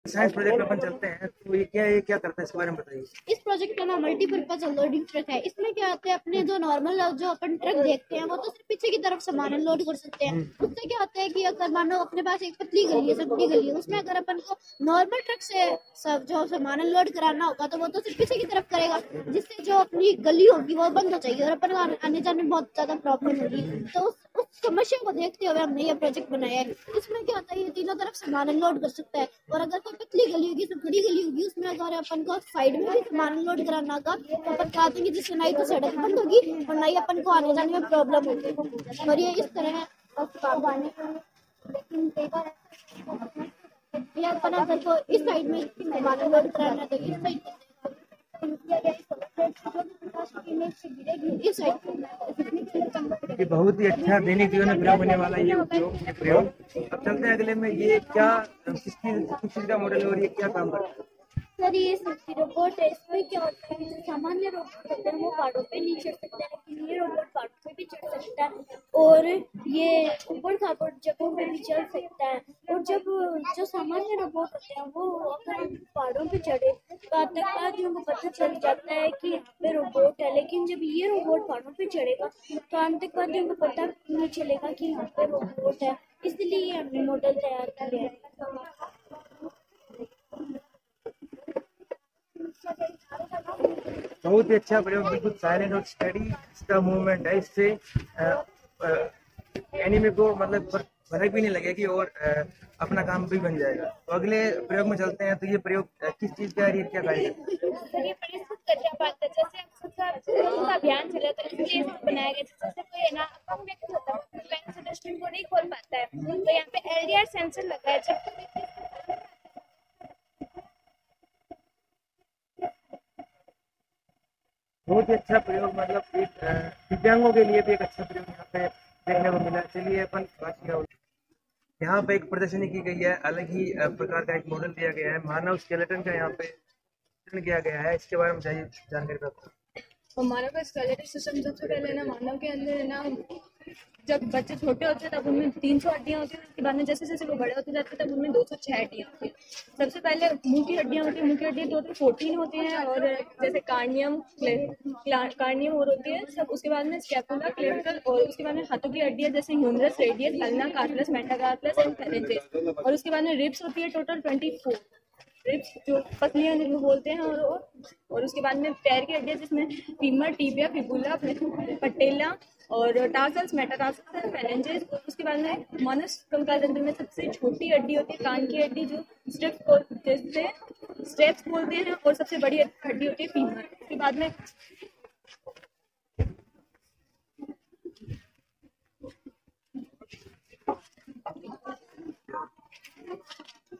[SPEAKER 1] साइंस प्रोजेक्ट में अपन चलते हैं, तो ये क्या करता है, इसके बारे में बताइए।
[SPEAKER 11] इस प्रोजेक्ट का नाम मल्टीपर्पज लोडिंग ट्रक है। इसमें क्या होता है, अपने जो नॉर्मल जो अपन ट्रक देखते हैं वो तो सिर्फ पीछे की तरफ सामान लोड कर सकते हैं। उससे क्या होता है कि अगर मानो अपने पास एक पतली गली है, सकती गली है, उसमें अगर अपन को नॉर्मल ट्रक से सब जो सामान लोड कराना होगा तो वो तो सिर्फ पीछे की तरफ करेगा, जिससे जो अपनी गली होगी वो बंद हो जाएगी और अपन आने जाने में बहुत ज्यादा प्रॉब्लम होगी। तो उस समस्या को देखते हुए हमने ये प्रोजेक्ट बनाया है। इसमें क्या होता है, ये तीनों तरफ सामान लोड कर सकता है। और अगर कोई पतली गली होगी, सब बड़ी गली होगी, उसमें अगर अपन को साइड में भी सामान लोड कराना होगा तो अपन चाहते हैं कि जिससे ना ही तो सड़क बंद होगी और ना ही अपन को आने जाने में प्रॉब्लम होगी। और ये इस तरह है लेकिन कई बार अपन अगर को इस साइड में सामान लोड कराना तो इस साइड
[SPEAKER 1] बहुत ही अच्छा दैनिक जीवन में प्रयोग होने वाला ये प्रयोग। अब चलते हैं अगले में, ये क्या किस चीज का मॉडल है और ये क्या काम करता है?
[SPEAKER 11] सर ये रोबोट है। इसमें क्या होता है, सामान्य रोबोट होते हैं वो पहाड़ों पे नहीं चढ़ सकते, लेकिन ये रोबोट पहाड़ों पे भी चढ़ सकता है और ये ऊबड़ खाबड़ जगहों पे भी चढ़ सकता है। और जब जो सामान्य रोबोट होते हैं वो अगर पहाड़ों पे चढ़े तो आतंकवादियों को पता चल जाता है कि यहाँ पे रोबोट है, लेकिन जब ये रोबोट पहाड़ों पे चढ़ेगा तो आतंकवादियों को पता नहीं चलेगा कि यहाँ पे रोबोट है। इसलिए हमने मॉडल तैयार किया है।
[SPEAKER 1] बहुत ही अच्छा प्रयोग, बिल्कुल साइलेंट और स्टडी इसका मूवमेंट है। इससे एनिमे को मतलब फर्क भी नहीं लगेगी और अपना काम भी बन जाएगा। तो अगले प्रयोग में चलते हैं, तो ये प्रयोग किस चीज का है, क्या कार्य है?
[SPEAKER 11] ये जैसे अभियान चला तो इसलिए बनाया गया, जैसे कोई है ना अपंग व्यक्ति होता है पेन से डस्टबिन को नहीं खोल पाता है, तो यहाँ पे एलडीआर सेंसर लगा है। जब
[SPEAKER 1] बहुत ही अच्छा प्रयोग, मतलब एक दिव्यांगों के लिए भी एक अच्छा प्रयोग यहाँ पे देखने को मिला। चलिए अपन बात किया, यहाँ पे एक प्रदर्शनी की गई है, अलग ही प्रकार का एक मॉडल दिया गया है, मानव स्केलेटन का यहाँ पे किया गया है। इसके बारे में चाहिए जानकारी प्राप्त।
[SPEAKER 5] हमारा का स्केलेटन सिस्टम सबसे पहले ना मानव के अंदर है ना, जब बच्चे छोटे होते हैं तब उनमें 300 हड्डियाँ होती हैं, उसके बाद में जैसे जैसे वो बड़े होते जाते हैं तब उनमें 206 हड्डियाँ होती हैं। सबसे पहले मुंह की हड्डियाँ होती हैं, मुंह की हड्डियाँ टोटल 14 होती हैं और जैसे कार्नियम और होती है सब। उसके बाद में स्कैपुला, क्लेविकल और उसके बाद में हाथों की हड्डियाँ जैसे humerus, radius, ulna, carpus, metacarpus and phalanges. और उसके बाद में रिब्स होती है टोटल 24।
[SPEAKER 12] रिब्स जो पसलियां जिनको बोलते हैं, और उसके बाद में पैर की हड्डियां जिसमें फीमर, टिबिया, फिबुला, पटेला और टार्सल्स, मेटाटार्सल्स एंड फेलेंजेस। और उसके बाद में मानस कंकाल तंत्र में सबसे छोटी हड्डी होती है कान की हड्डी जो स्टेप्स बोलते हैं, और सबसे बड़ी हड्डी होती है फीमर। उसके बाद में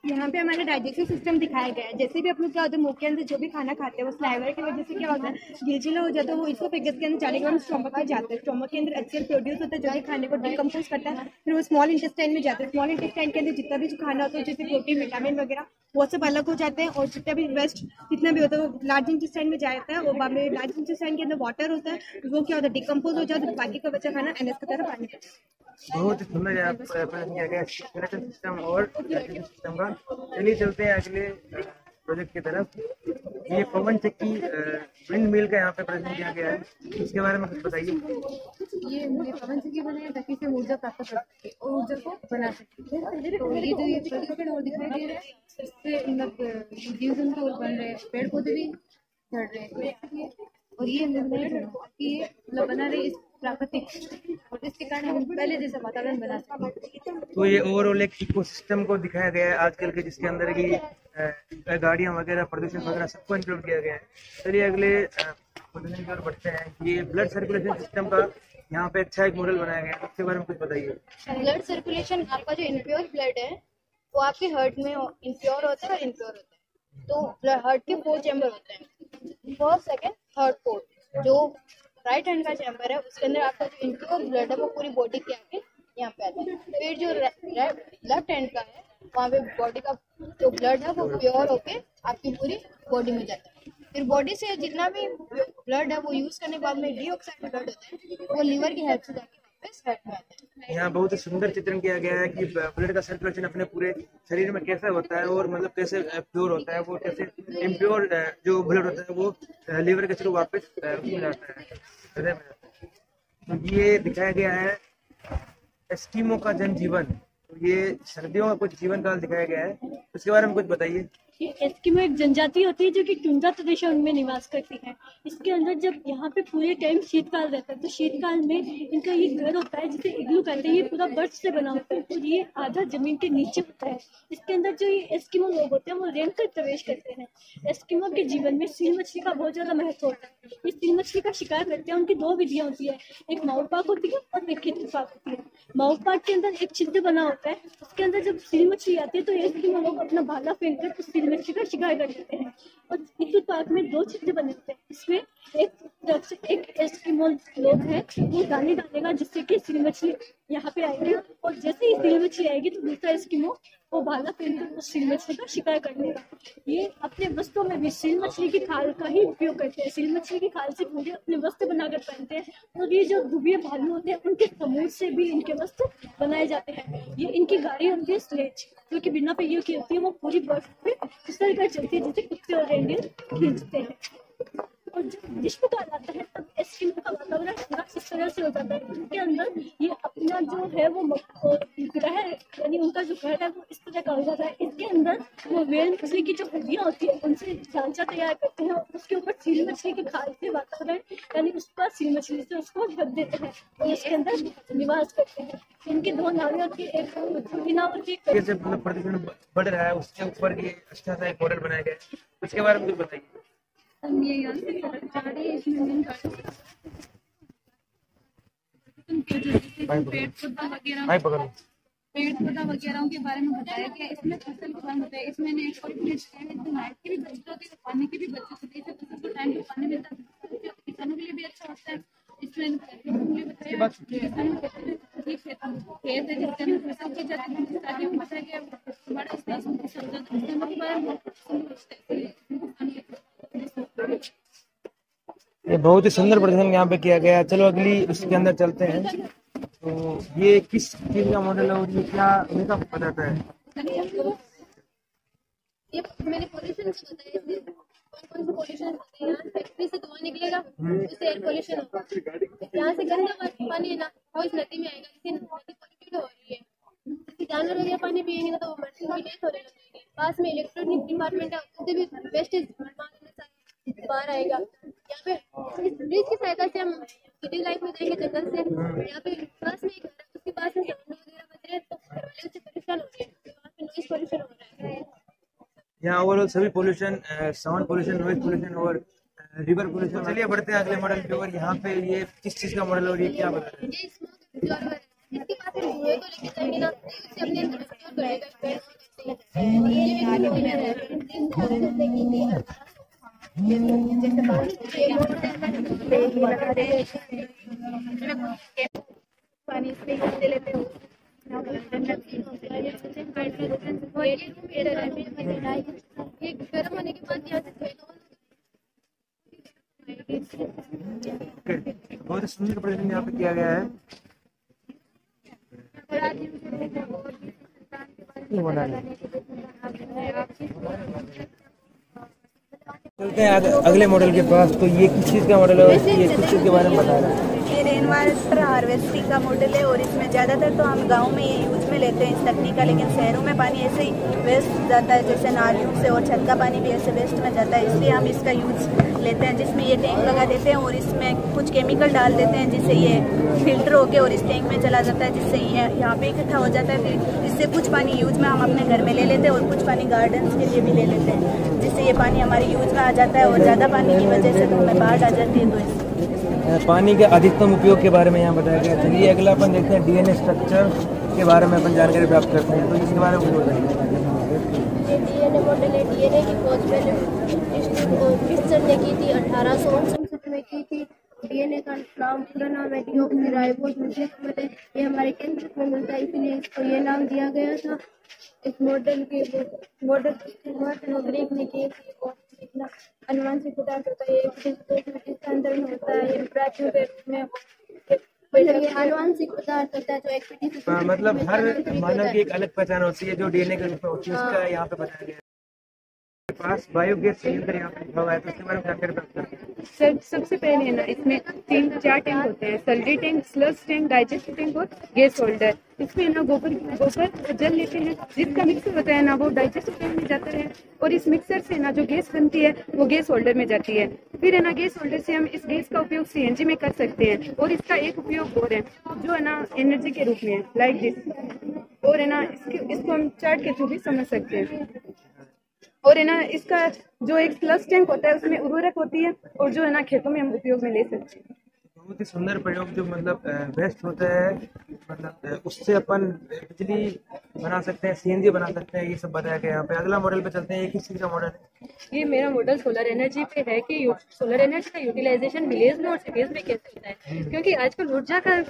[SPEAKER 12] यहाँ पे हमारा डाइजेस्टिव सिस्टम दिखाया गया है। जैसे भी अपन क्या होता है, मुंह के अंदर जो भी खाना खाते हैं वो स्लाइवर की वजह से क्या होता है, गिलजिला हो जाता है, वो इसोफेगस के अंदर जाने के बाद स्टोमक में जाता है। स्टोमक के अंदर HCl प्रोड्यूस होता है जो कि खाने को डिकम्पोज करता है, फिर वो स्मॉल इंटेस्टाइन में जाता है। स्मॉल इंटेस्टाइन के अंदर जितना भी जो खाना होता है, जैसे प्रोटीन, विटामिन वगैरह, वो सब अलग हो जाते हैं, और जितना भी वेस्ट जितना भी होता है वो लार्ज इंटेस्टाइन में जाता है, और बाद में लार्ज इंटेस्टाइन के अंदर वाटर होता है, वो क्या होता है, डिकम्पोज हो जाता है, बाकी का बचा खाना NS की तरह पानी करता है।
[SPEAKER 1] बहुत ही सुंदर है किया गया स्केलेटन सिस्टम और डाइजेस्टिव सिस्टम का। चलिए चलते हैं अगले प्रोजेक्ट की तरफ। ये पवन चक्की विंड मिल का यहाँ पे प्रेजेंट किया गया है, इसके बारे में कुछ बताइए।
[SPEAKER 5] ये पवन चक्की बने हैं ताकि से ऊर्जा प्राप्त कर सके और ऊर्जा को बना सके। तो ये जो ये प्रदूषण और दिखाई दे रहा है, इससे मतलब जीव जंतु और बन रहे हैं, पेड़ पौधे भी झड़ रहे हैं, और ये मतलब बना रहे इस प्राकृतिक, और इसके कारण हम पहले जैसा वातावरण बना सकते हैं।
[SPEAKER 1] तो ये ओवरऑल एक इकोसिस्टम को दिखाया गया है आजकल के, जिसके अंदर की गाड़ियां वगैरह, प्रदूषण वगैरह सबको इंक्लूड किया गया है। चलिए अगले प्रोजेक्ट की ओर बढ़ते हैं। ये ब्लड सर्कुलेशन सिस्टम का यहाँ पे अच्छा एक मॉडल बनाया गया है, इसके बारे में कुछ बताइए।
[SPEAKER 11] ब्लड सर्कुलेशन, आपका जो इम्प्योर ब्लड है वो आपके हार्ट में इम्प्योर होता है और इम्प्योर होता है। तो हार्ट के 4 चैम्बर होते हैं, फर्स्ट, सेकंड, थर्ड, फोर्थ। जो राइट हैंड का चैम्बर है उसके अंदर आपका जो इम्प्योर ब्लड है वो पूरी बॉडी के आके यहाँ पे आता है। फिर जो लेफ्ट हैंड का है वहाँ पे बॉडी का जो ब्लड है वो प्योर होके आपकी पूरी बॉडी में जाता है। फिर बॉडी से जितना भी ब्लड है वो यूज करने के बाद में डीऑक्साइड ब्लड होता है, वो लीवर की हेल्प से जाके वापस हार्ट में आता है।
[SPEAKER 1] यहाँ बहुत ही सुंदर चित्रण किया गया है कि ब्लड का सर्कुलेशन अपने पूरे शरीर में कैसे होता है, और मतलब कैसे प्योर होता है, वो कैसे इम्प्योर जो ब्लड होता है वो लीवर के थ्रू वापस उसमें जाता है, हृदय में जाता है। तो ये दिखाया गया है एस्किमो का जनजीवन। तो ये सर्दियों का कुछ जीवन काल दिखाया गया है, उसके बारे में कुछ बताइए।
[SPEAKER 13] एस्किमो एक जनजाति होती है जो कि टुंड्रा प्रदेशों में निवास करती है। इसके अंदर जब यहाँ पे पूरे टाइम शीतकाल रहता है तो शीतकाल में इनका ये घर होता है जिसे इग्लू कहते हैं। ये पूरा बर्फ से बना होता है और ये आधा जमीन के नीचे होता है। इसके अंदर जो ये एस्किमो लोग होते हैं वो रेंग कर प्रवेश करते हैं। एस्किमो के जीवन में सील मछली का बहुत ज्यादा महत्व होता है। ये सील मछली का शिकार करते हैं। उनकी 2 विधियां होती है, एक माउथ पाक होती है और एक खिंच पाक होती है। माउथ पाक के अंदर एक छिद्र बना होता है, उसके अंदर जब सील मछली आती है तो एस्किमो लोग अपना भाला फेंक कर उस सील मछली का शिकार कर देते हैं। और इस पार्क में 2 छिद्र बने होते हैं। इसमें एक एस्किमो लोग हैं वो गाने गानेगा जिससे कि सील मछली यहाँ पे आएगी, और जैसे ही सील मछली आएगी तो दूसरा एस्किमो वो भाला फेंक उस सील मछली का शिकार कर लेगा। ये अपने वस्त्रों में भी सील मछली की खाल का ही उपयोग करते हैं। सील मछली की खाल से पूरे अपने वस्त्र बनाकर पहनते हैं, और ये जो दुबिये भालू होते हैं उनके समूह से भी इनके वस्त्र बनाए जाते हैं। ये इनकी गाड़ी होती है स्लेज, जो कि बिना पहियों की होती है। वो पूरी बर्फ पे फिसल कर चलती है जिसे कुत्ते और रेंडियर खींचते हैं। और जब ग्रीष्मकाल आता है तब एस्किमो का वातावरण पूरा इस तरह से हो जाता है। उनके अंदर ये अपना जो है वो ग्रह यानी उनका जो घर है वो इस तरह का हो जाता है। इसके अंदर वो व्हेल मछली की जो हड्डियां होती है उनसे ढांचा तैयार करते हैं, और उसके ऊपर सील मछली की खाल से वातावरण यानी उस पर सील मछली से उसको ढक देते हैं और उसके अंदर निवास करते हैं। इनकी 2 नावें होती है, एक होती है।
[SPEAKER 1] जैसे मतलब प्रदूषण बढ़ रहा है उसके ऊपर ये अच्छा सा एक मॉडल बनाया गया है, उसके बारे में कुछ बताइए।
[SPEAKER 5] ये यहाँ से इसमें पेड़ पौधा वगैरह के बारे में बताया गया। इसमें फसल किसान होता है, इसमें लाइट की भी बचत होती है, पानी की भी बचत होती है। फसल को टाइम पे पानी मिलता है, किसानों के लिए भी अच्छा होता है। इसमें बताया किसानों के खेत है जिसके अंदर फसल की जाती है, ताकि वो बताया गया बड़ा स्पेस में किसानों के बारे में।
[SPEAKER 1] ये बहुत ही सुंदर प्रदर्शन यहाँ पे किया गया है। चलो अगली उसके अंदर चलते हैं। तो ये किस चीज का मॉडल है और ये क्या इनका बताता है?
[SPEAKER 11] ये मैंने पोल्यूशन से बताया, इसमें कौन से पोल्यूशन होते हैं। यहाँ फैक्ट्री से धुआं निकलेगा, उससे एयर पोल्यूशन होगा। यहाँ से गंदा पानी है ना वो इस नदी में आएगा, इससे नदी पोल्यूटेड हो रही है। जानवर वगैरह पानी पिएंगे ना तो वो मरने की डेथ हो रही है।
[SPEAKER 14] पास में इलेक्ट्रॉनिक डिपार्टमेंट है, उससे भी वेस्टेज बाहर आएगा। यहाँ पे इस ब्रिज की सहायता से हम सिटी लाइफ में जाएंगे जंगल से। यहाँ पे पास में एक घर है, उसके पास में साउंड वगैरह बज रहे हैं, तो घर वाले उससे परेशान हो रहे हैं, वहाँ पे नॉइज पोल्यूशन हो रहा है।
[SPEAKER 1] यहाँ ओवरऑल सभी pollution, sound pollution, noise pollution और रिवर पोल्यूशन। चलिए बढ़ते हैं अगले मॉडल के ऊपर। यहाँ पे ये किस चीज का मॉडल है और ये क्या बता रहे हैं?
[SPEAKER 14] ये स्मोक ऑब्जर्वर है, इसके पास में धुएं को लेके जाएंगे ना, तो इससे अपने अंदर एब्जॉर्ब करेगा। पानी इसमें दे लेते हैं, ये गर्म होने के बाद यहाँ से
[SPEAKER 1] बहुत सुंदर प्रदर्शन यहाँ पे किया गया है। चलते हैं अगले मॉडल के पास। तो ये किस चीज़ का मॉडल है और ये किस चीज़ के बारे में बता रहा है?
[SPEAKER 15] ये रेन वाटर हार्वेस्टिंग का मॉडल है और इसमें ज़्यादातर तो हम गांव में ये यूज में लेते हैं इस तकनीक का, लेकिन शहरों में पानी ऐसे ही वेस्ट जाता है, जैसे नालियों से, और छत का पानी भी ऐसे वेस्ट में जाता है। इसलिए हम इसका यूज लेते हैं, जिसमें ये टैंक लगा देते हैं और इसमें कुछ केमिकल डाल देते हैं, जिससे ये फिल्टर होके और इस टैंक में चला जाता है, जिससे ये यहाँ पे इकट्ठा हो जाता है। फिर इससे कुछ पानी यूज में हम अपने घर में ले लेते हैं और कुछ पानी गार्डन्स के लिए भी ले लेते हैं, जिससे ये पानी हमारे यूज में आ जाता है। और ज़्यादा पानी की वजह से तो हमें बाढ़ आ जाती है। तो
[SPEAKER 1] पानी के अधिकतम उपयोग के बारे में यहाँ बताया गया। चलिए अगला अपन देखते हैं डीएनए स्ट्रक्चर के बारे में अपन जानकारी प्राप्त करते हैं। तो इसके बारे में बताइए।
[SPEAKER 14] डीएनए मॉडल है, डीएनए की खोज पहले क्रिश्चन ने की थी 1869 में की थी। डीएनए का नाम पूरा नाम है डीऑक्सीराइबोस न्यूक्लिक। ये हमारे कैंसर में मिलता है, इसलिए इसको ये नाम दिया गया था। इस मॉडल के ग्रीक ने की थी और इतना अनुवांशिक पदार्थ होता है, इसके अंदर में होता है, ये प्राचीन के रूप में ये अनुवांशिक पदार्थ होता है जो एक
[SPEAKER 1] मतलब हर मानव की एक अलग पहचान होती है जो डीएनए के रूप में होती है, उसका यहाँ पे बताया गया है। पास बायोगैस संयंत्र यहाँ पे लिखा हुआ है, तो इसके बारे में जानकारी प्राप्त करते हैं।
[SPEAKER 16] सर सबसे पहले है ना, इसमें 3-4 टैंक होते हैं, salary tank, sludge tank, digestive tank और गैस होल्डर। इसमें ना गोबर जल लेते हैं, जिसका मिक्सर होता है ना वो डाइजेस्टिव टैंक में जाता है और इस मिक्सर से ना जो गैस बनती है वो गैस होल्डर में जाती है। फिर है ना गैस होल्डर से हम इस गैस का उपयोग सीएनजी में कर सकते हैं और इसका एक उपयोग और है जो है ना एनर्जी के रूप में है, लाइक दिस। और है ना इसको हम चार्ट के थ्रू भी समझ सकते हैं। और है ना इसका जो एक स्लज टैंक होता है उसमें उर्वरक होती है और जो है ना खेतों में हम उपयोग में ले सकते हैं।
[SPEAKER 1] बहुत ही सुंदर प्रयोग जो मतलब वेस्ट होता है, मतलब उससे अपन बिजली बना सकते हैं, सीएनजी बना सकते हैं, ये सब बताया गया यहाँ पे। अगला मॉडल पे चलते हैं। ये किस चीज़ का मॉडल है?
[SPEAKER 5] ये मेरा मॉडल सोलर एनर्जी पे है कि सोलर एनर्जी का यूटिलाइजेशन विलेज में और सिटीज में कैसे होता है, क्योंकि आजकल ऊर्जा का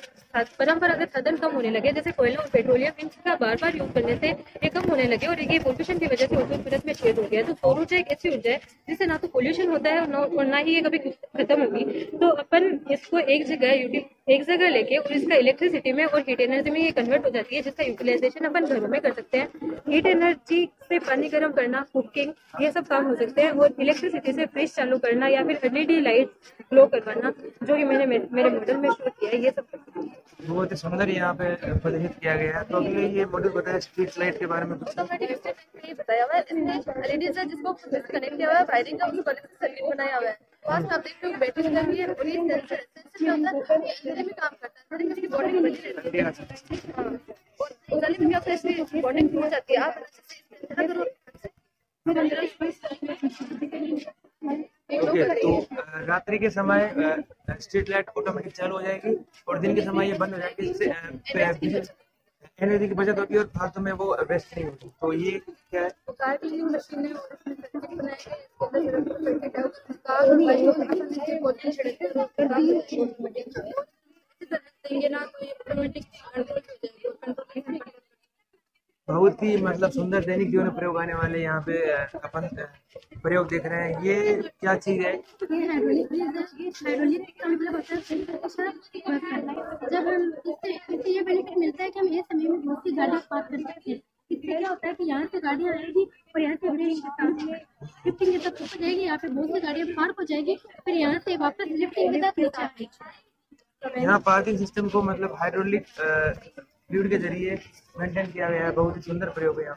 [SPEAKER 5] परंपरागत साधन कम होने लगे, जैसे कोयला और पेट्रोलियम, इनका बार बार यूज करने से ये कम होने लगे और ये पोल्यूशन की वजह से ओजोन परत में छेद हो गया। तो सौर ऊर्जा एक ऐसी ऊर्जा है जिससे ना तो पोल्यूशन होता है और ना ही ये कभी खत्म होगी। तो अपन इसको एक जगह लेके और इसका इलेक्ट्रिसिटी में और हीट एनर्जी में ये कन्वर्ट हो जाती है, जिसका यूटिलाइजेशन अपन घरों में कर सकते हैं। हीट एनर्जी से पानी गर्म करना, कुकिंग, ये सब काम हो सकते हैं। और इलेक्ट्रिसिटी से फ्रिज चालू करना या फिर एलईडी लाइट ग्लो करवाना, जो कि मैंने मेरे मॉडल में शो किया है, ये सब
[SPEAKER 1] बहुत ही सुंदर यहाँ पे प्रदर्शित किया गया है। तो अगले ये मॉडल बताया स्ट्रीट लाइट के बारे में कुछ
[SPEAKER 17] बताया हुआ है। इसमें एलईडी से जिसको कनेक्ट किया हुआ है, वायरिंग का उसको सर्किट बनाया हुआ है। पास में आप देख रहे हो बैटरी लगा हुई है और ये सेंसर क्या होता है, एनर्जी में काम करता है, थोड़ी इसकी बॉडी में बनी रहती है और गले में आपका इसकी बॉडी हो जाती है। आप
[SPEAKER 1] ओके, तो रात्रि के समय स्ट्रीट लाइट ऑटोमेटिक चालू हो जाएगी और दिन के समय ये बंद हो जाएगी, इससे एनर्जी की बचत होगी और फालतू में वो वेस्ट नहीं होगी। तो ये क्या है?
[SPEAKER 17] कार क्लीनिंग मशीन है और इसमें सर्किट बनाया है।
[SPEAKER 1] बहुत ही मतलब सुंदर दैनिक जीवन में प्रयोग आने वाले यहाँ पे अपन प्रयोग देख रहे हैं। ये क्या चीज है?
[SPEAKER 14] ये हाइड्रोलिक का मतलब होता है जब हम इससे ये बेनिफिट मिलता है कि हम एक समय में बहुत सी गाड़ियाँ पार्क कर सकते हैं। इससे क्या होता है कि यहाँ से गाड़ियाँ आएगी और यहाँ से लिफ्टिंग के तक ऊपर जाएगी, यहाँ पे बहुत सी गाड़ियाँ पार्क हो जाएगी, फिर यहाँ से वापस लिफ्टिंग के साथ नीचे आएगी।
[SPEAKER 1] यहाँ पार्किंग सिस्टम को मतलब हाइड्रोलिक फ्लूइड के जरिए मेंटेन किया गया है। बहुत ही सुंदर प्रयोग है यहाँ।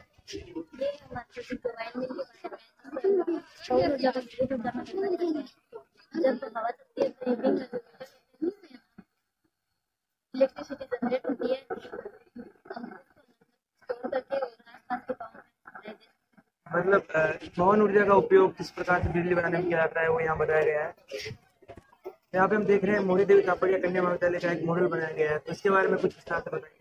[SPEAKER 14] इलेक्ट्रिसिटी जनरेट होती है
[SPEAKER 1] मतलब पवन ऊर्जा का उपयोग किस प्रकार से बिजली बनाने में किया जाता है वो यहाँ बताया गया है। यहाँ पे हम देख रहे हैं मोहरी देवी तापड़िया कन्या महाविद्यालय का एक मॉडल बनाया गया है, तो इसके बारे में कुछ विस्तार से बताइए।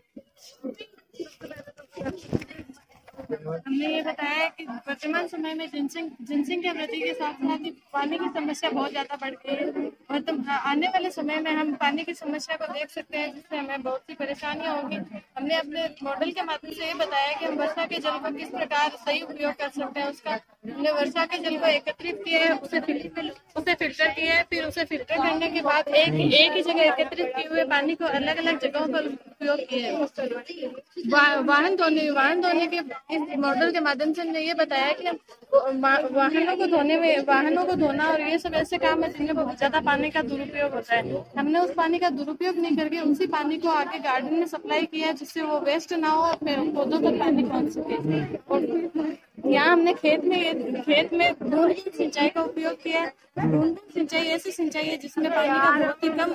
[SPEAKER 5] हमने ये बताया कि वर्तमान समय में जनसंख्या वृद्धि के साथ साथ ही पानी की समस्या बहुत ज्यादा बढ़ गई है और तो आने वाले समय में हम पानी की समस्या को देख सकते हैं, जिससे हमें बहुत सी परेशानियां होंगी। हमने अपने मॉडल के माध्यम से ये बताया कि हम वर्षा के जल को किस प्रकार सही उपयोग कर सकते हैं। उसका हमने वर्षा के जल को एकत्रित किया है, उसे फिल्टर किया है, फिर उसे फिल्टर करने के बाद एक ही जगह एकत्रित किए हुए पानी को अलग अलग जगहों पर उपयोग किया है। वाहन धोने के इस मॉडल के माध्यम से हमने ये बताया कि वाहनों को धोना और ये सब ऐसे काम है जिनमें बहुत ज्यादा पानी का दुरुपयोग होता है। हमने उस पानी का दुरुपयोग नहीं करके उसी पानी को आगे गार्डन में सप्लाई किया है, जिससे वो वेस्ट ना हो और पौधों तक पानी पहुंच सके। और यहाँ हमने खेत में बूंद सिंचाई का उपयोग किया है। बूंद सिंचाई ऐसी सिंचाई है जिसमें पानी का बहुत ही कम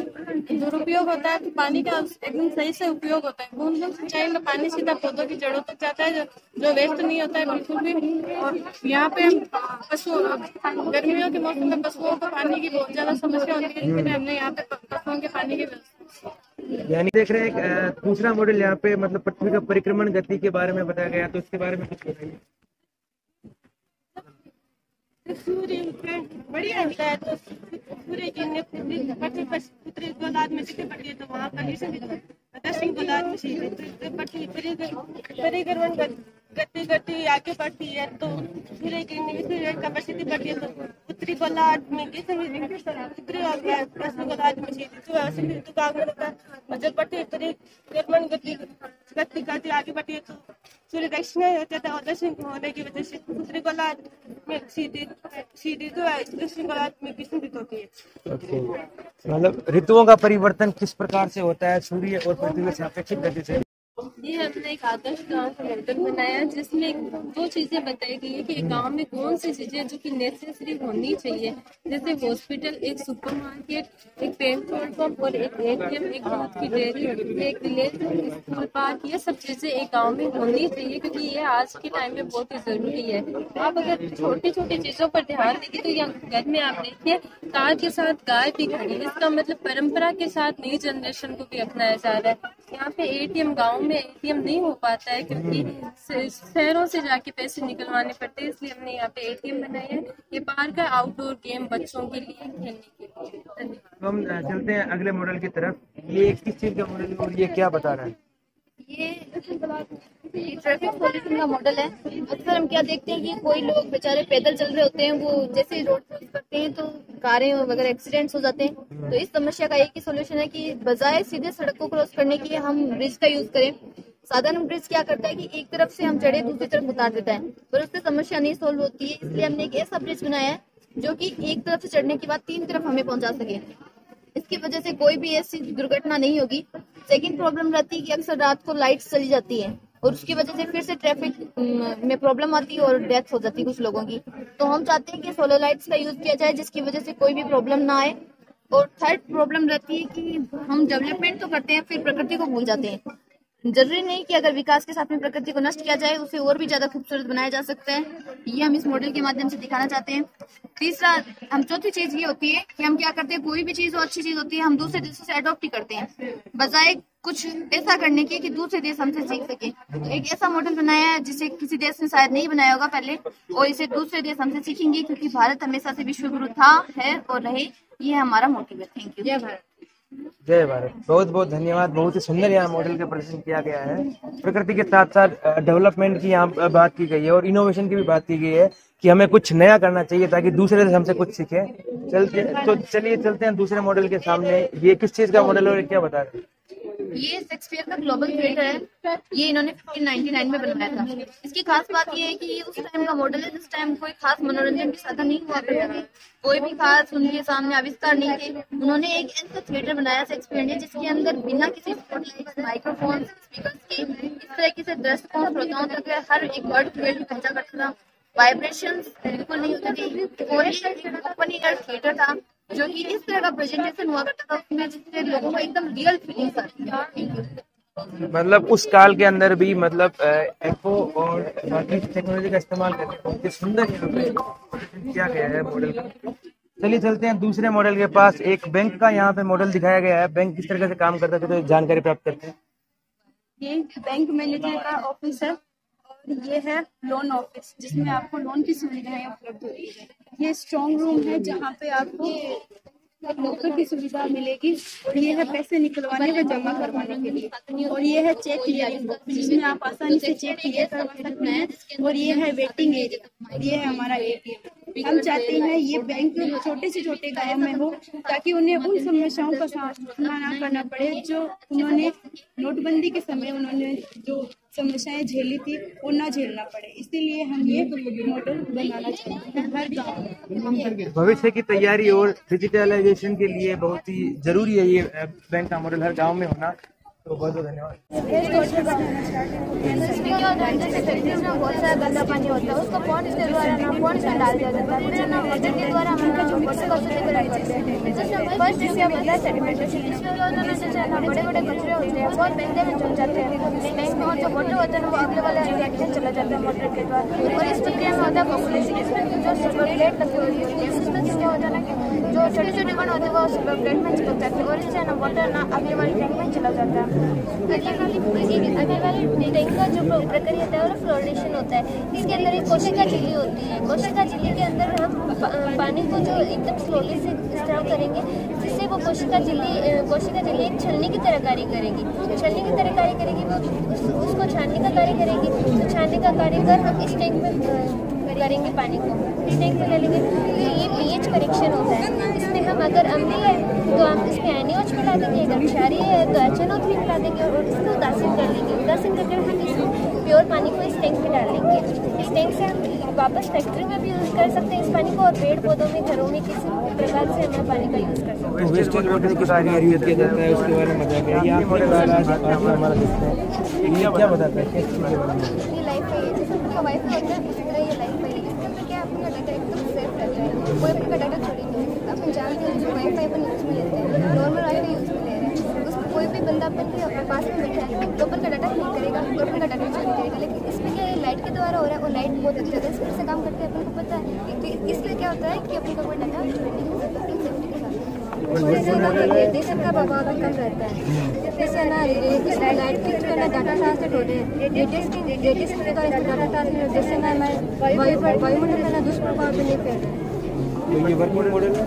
[SPEAKER 5] दुरुपयोग होता है, तो पानी का एकदम सही से उपयोग होता है। बूंद सिंचाई में पानी सीधा पौधों की जड़ों तक जाता है, जो वेस्ट नहीं होता है बिल्कुल भी। और यहाँ पे हम गर्मियों के मौसम में पशुओं को पानी की बहुत ज्यादा समस्या होती है, इसलिए हमने यहाँ पे पशुओं के पानी की व्यवस्था।
[SPEAKER 1] यानी देख रहे हैं एक दूसरा मॉडल यहाँ पे मतलब पृथ्वी का परिक्रमण गति के बारे में बताया गया, तो इसके बारे में कुछ बताइए।
[SPEAKER 5] सूर्य बढ़िया होता है, तो सूर्य की पृथ्वी गोलार्ध में स्थिति पड़ती है, तो वहाँ पर दक्षिण गोलार्ध में परिक्रमण गति आगे बढ़ती है, तो सूर्य की कैपेसिटी बढ़ती है, तो उत्तरी गोलार्ध में दक्षिण गोलार्ध में ऋतु का आगमन होता है। और जब बढ़ती परिक्रमण गति आगे बढ़ती है, तो सूर्य दक्षिण होता है और दक्षिण होने की वजह से उत्तरी गोलार्ध में सीधी जो है दक्षिण गोलार्ध में ग्रीष्म ऋतु होती है।
[SPEAKER 1] मतलब ऋतुओं का परिवर्तन किस प्रकार से होता है सूर्य और पृथ्वी के सापेक्षिक गति से।
[SPEAKER 8] ये हमने एक आदर्श गांव का मॉडल बनाया, जिसमें दो चीजें बताई गई है कि एक गांव में कौन सी चीजें जो कि नेसेसरी होनी चाहिए, जैसे हॉस्पिटल, एक सुपरमार्केट, एक पेट्रोल पंप और एक एटीएम, एक दूध की डेयरी, एक विलेज स्कूल, पार्क, ये सब चीजें एक गांव में होनी चाहिए, क्योंकि ये आज के टाइम में बहुत ही जरूरी है। आप अगर छोटी छोटी चीजों पर ध्यान देंगे तो यहाँ घर में आप देखिए कार के साथ गाय भी खड़ी है, इसका मतलब परंपरा के साथ नई जनरेशन को भी अपनाया जा रहा है। यहाँ पे एटीएम, गांव में एटीएम नहीं हो पाता है क्योंकि शहरों से जाके पैसे निकलवाने पड़ते हैं, इसलिए हमने यहाँ पे एटीएम बनाया है। ये पार्क है आउटडोर गेम बच्चों के लिए खेलने के लिए। धन्यवाद।
[SPEAKER 1] हम चलते हैं अगले मॉडल की तरफ। ये किस चीज का मॉडल है और ये क्या बता रहा है?
[SPEAKER 6] ये ट्रैफिक पॉल्यूशन का मॉडल है। अक्सर हम क्या देखते हैं कि कोई लोग बेचारे पैदल चल रहे होते हैं, वो जैसे रोड क्रॉस करते हैं तो कारें वगैरह एक्सीडेंट्स हो जाते हैं। तो इस समस्या का एक ही सोल्यूशन है कि बजाय सीधे सड़क को क्रॉस करने के हम ब्रिज का यूज करें। साधारण ब्रिज क्या करता है कि एक तरफ से हम चढ़े दूसरी तरफ उतार देता है, पर उससे समस्या नहीं सोल्व होती है। इसलिए हमने एक ऐसा ब्रिज बनाया है जो कि एक तरफ से चढ़ने के बाद तीन तरफ हमें पहुंचा सके। इसकी वजह से कोई भी ऐसी दुर्घटना नहीं होगी। सेकंड प्रॉब्लम रहती है कि अक्सर रात को लाइट चली जाती है और उसकी वजह से फिर से ट्रैफिक में प्रॉब्लम आती है और डेथ हो जाती है कुछ लोगों की। तो हम चाहते हैं कि सोलर लाइट्स का यूज किया जाए, जिसकी वजह से कोई भी प्रॉब्लम ना आए। और थर्ड प्रॉब्लम रहती है कि हम डेवलपमेंट तो करते हैं फिर प्रकृति को भूल जाते हैं। जरूरी नहीं कि अगर विकास के साथ में प्रकृति को नष्ट किया जाए उसे और भी ज्यादा खूबसूरत बनाया जा सकता है। ये हम इस मॉडल के माध्यम से दिखाना चाहते हैं। तीसरा, हम चौथी चीज ये होती है कि हम क्या करते हैं, कोई भी चीज हो अच्छी चीज होती है हम दूसरे देशों से अडॉप्ट ही करते हैं, बजाय कुछ ऐसा करने के कि दूसरे देश हमसे सीख सके। तो एक ऐसा मॉडल बनाया है जिसे किसी देश ने शायद नहीं बनाया होगा पहले, और इसे दूसरे देश हमसे सीखेंगे, क्योंकि भारत हमेशा से विश्व गुरु था, है और रहे। ये हमारा मोटिव है। Thank you. जय भारत।
[SPEAKER 1] जय भारत। बहुत बहुत धन्यवाद। बहुत ही सुंदर यहाँ मॉडल का प्रदर्शन किया गया है। प्रकृति के साथ साथ डेवलपमेंट की यहाँ बात की गई है और इनोवेशन की भी बात की गई है कि हमें कुछ नया करना चाहिए ताकि दूसरे से हमसे कुछ सीखे। चलिए चलते हैं दूसरे मॉडल के सामने। ये किस चीज का मॉडल है और क्या बता रहे हैं?
[SPEAKER 18] ये शेक्सपियर का ग्लोबल थिएटर है। ये इन्होंने 1599 में बनवाया था। इसकी खास बात ये है कि ये उस टाइम का मॉडल है जिस टाइम कोई खास मनोरंजन के साधन नहीं हुआ करते थे, कोई भी खास उनके सामने आविष्कार नहीं थे। उन्होंने एक ऐसा थिएटर बनाया शेक्सपियर ने जिसके अंदर बिना किसी स्पॉटलाइट, माइक्रोफोन, स्पीकर के इस तरीके से दर्शकों श्रोताओं तक हर एक वर्ड क्लियरली पहुंचा करता था। वाइब्रेशंस बिल्कुल नहीं होते थे और एक ओपन एयर थिएटर था जो कि इस तरह का प्रेजेंटेशन हुआ करता था उसमें जिससे लोगों को एकदम रियल फीलिंग्स आती थी।
[SPEAKER 1] मतलब उस काल के अंदर भी मतलब एक्को और बाकी टेक्नोलॉजी का इस्तेमाल करके बहुत ही सुंदर यहाँ पे किया गया है मॉडल का। चलिए चलते हैं दूसरे मॉडल के पास। एक बैंक का यहाँ पे मॉडल दिखाया गया है। बैंक किस तरह से काम करता है तो जानकारी प्राप्त करते हैं।
[SPEAKER 19] ये बैंक मैनेजर का ऑफिस है और ये है लोन ऑफिस जिसमें आपको लोन की सुविधाएं उपलब्ध होती है। ये स्ट्रॉन्ग रूम है जहाँ पे आपको लॉकर की सुविधा मिलेगी और ये है पैसे निकलवाने व जमा करवाने के लिए और ये है चेक क्लियरिंग बॉक्स जिसमें आप आसानी से चेक क्लियर करवा सकते हैं और ये है वेटिंग एरिया और ये है हमारा एटीएम। हम चाहते हैं ये बैंक छोटे से छोटे गांव में हो ताकि उन्हें उन समस्याओं का सामना ना करना पड़े जो उन्होंने नोटबंदी के समय उन्होंने जो समस्याएं झेली थी वो ना झेलना पड़े। इसीलिए हम ये मॉडल बनाना चाहते हैं हर गाँव में।
[SPEAKER 1] भविष्य की तैयारी और डिजिटलाइजेशन के लिए बहुत ही जरूरी है ये बैंक का मॉडल हर गांव में होना। तो बहुत बहुत धन्यवाद।
[SPEAKER 6] बहुत सारा गंदा पानी होता है उसको पॉन्ड्स के द्वारा ना पॉन्ड्स में डाल दिया जाता है ना वाटर के द्वारा हम वाटर को शुद्ध करते हैं। फर्स्ट इससे होता है सेडिमेंटेशन। इसमें जैसे ना बड़े बड़े कचरे होते हैं बहुत महंगे में चल जाते हैं बैंक में और जो वाटर होता है वो अगले वाले एरिया में चला जाता है मोटर के द्वारा। और इस प्रक्रिया में होता है पॉपुलेशन। इसमें जो सिल्वर प्लेट लगी हुई होती है उसमें क्या होता है ना कि जो छोटे छोटे कण होते हैं वो सिल्वर प्लेट में चिपक जाते हैं और इससे ना वाटर ना अगले वाले टैंक में चला जाता है। अगले वाले टैंक का जो प्रक्रिया होता है वो फ्लोरिनेशन होता है। इसके अंदर एक कोशिका झिल्ली होती है। कोशिका झिल्ली के अंदर हम पानी को जो एकदम स्लोली से स्ट्रव करेंगे जिससे वो कोशिका झिल्ली एक छलनी की तरह कार्य करेगी। छलनी की तरह कार्य करेगी वो उसको छानने का कार्य करेगी। तो छानने का कार्य कर हम इस टैंक में करेंगे पानी को इस टैंक में ले लेंगे। तो ये पीएच करेक्शन होता है। इसमें हम अगर अम्लीय है तो हम इसमें NaOH मिला देंगे, अगर क्षारीय है तो HNO3 मिला देंगे और इसको उदासीन कर लेंगे। उदासीन करके हम इस प्योर पानी को इस टैंक में डाल लेंगे। इस टैंक से हम वापस फैक्ट्री में भी यूज़ कर सकते हैं इस पानी को और पेड़ पौधों में घरों में किसी प्रकार से हमें पानी का यूज़ कर सकते हैं।
[SPEAKER 1] वेस्टेज वाटर की सारी यूज किया जाता है उसके बारे में बताया गया। यहाँ हमारा ये क्या बताता है
[SPEAKER 6] ये लाइफ है जैसे उनका वाईफाई होता है उसी तरह ये लाइफ है। इसके अंदर क्या अपना डाटा एकदम सेफ रहता है। कोई अपना डाटा चोरी नहीं हो सकता। अपन जानते हैं जो वाईफाई अपन यूज में लेते हैं नॉर्मल वाईफाई यूज में ले रहे हैं उसको कोई भी बंदा अपन के अपने पास में बैठा है तो अपन का डाटा नहीं करेगा और अपन का डाटा चोरी करेगा। लेकिन इसमें क्या लाइट के द्वारा हो रहा है और लाइट बहुत अच्छी ज़्यादा स्पीड से काम करते हैं अपन को पता है। इसलिए क्या होता है कि अपन का कोई डाटा चोरी नहीं हो सकता अपनी सेफ्टी के साथ। रेडिएशन का प्रभाव भी कम रहता है। जैसे ना लाइट के करना डाटा ट्रांसमिट होते हैं रेडिएशन के द्वारा डाटा ट्रांसमिट जैसे ना वायुमंडल में ना दुष्प्रभाव भी नहीं फैलता है।
[SPEAKER 1] ये वर्किंग मॉडल है।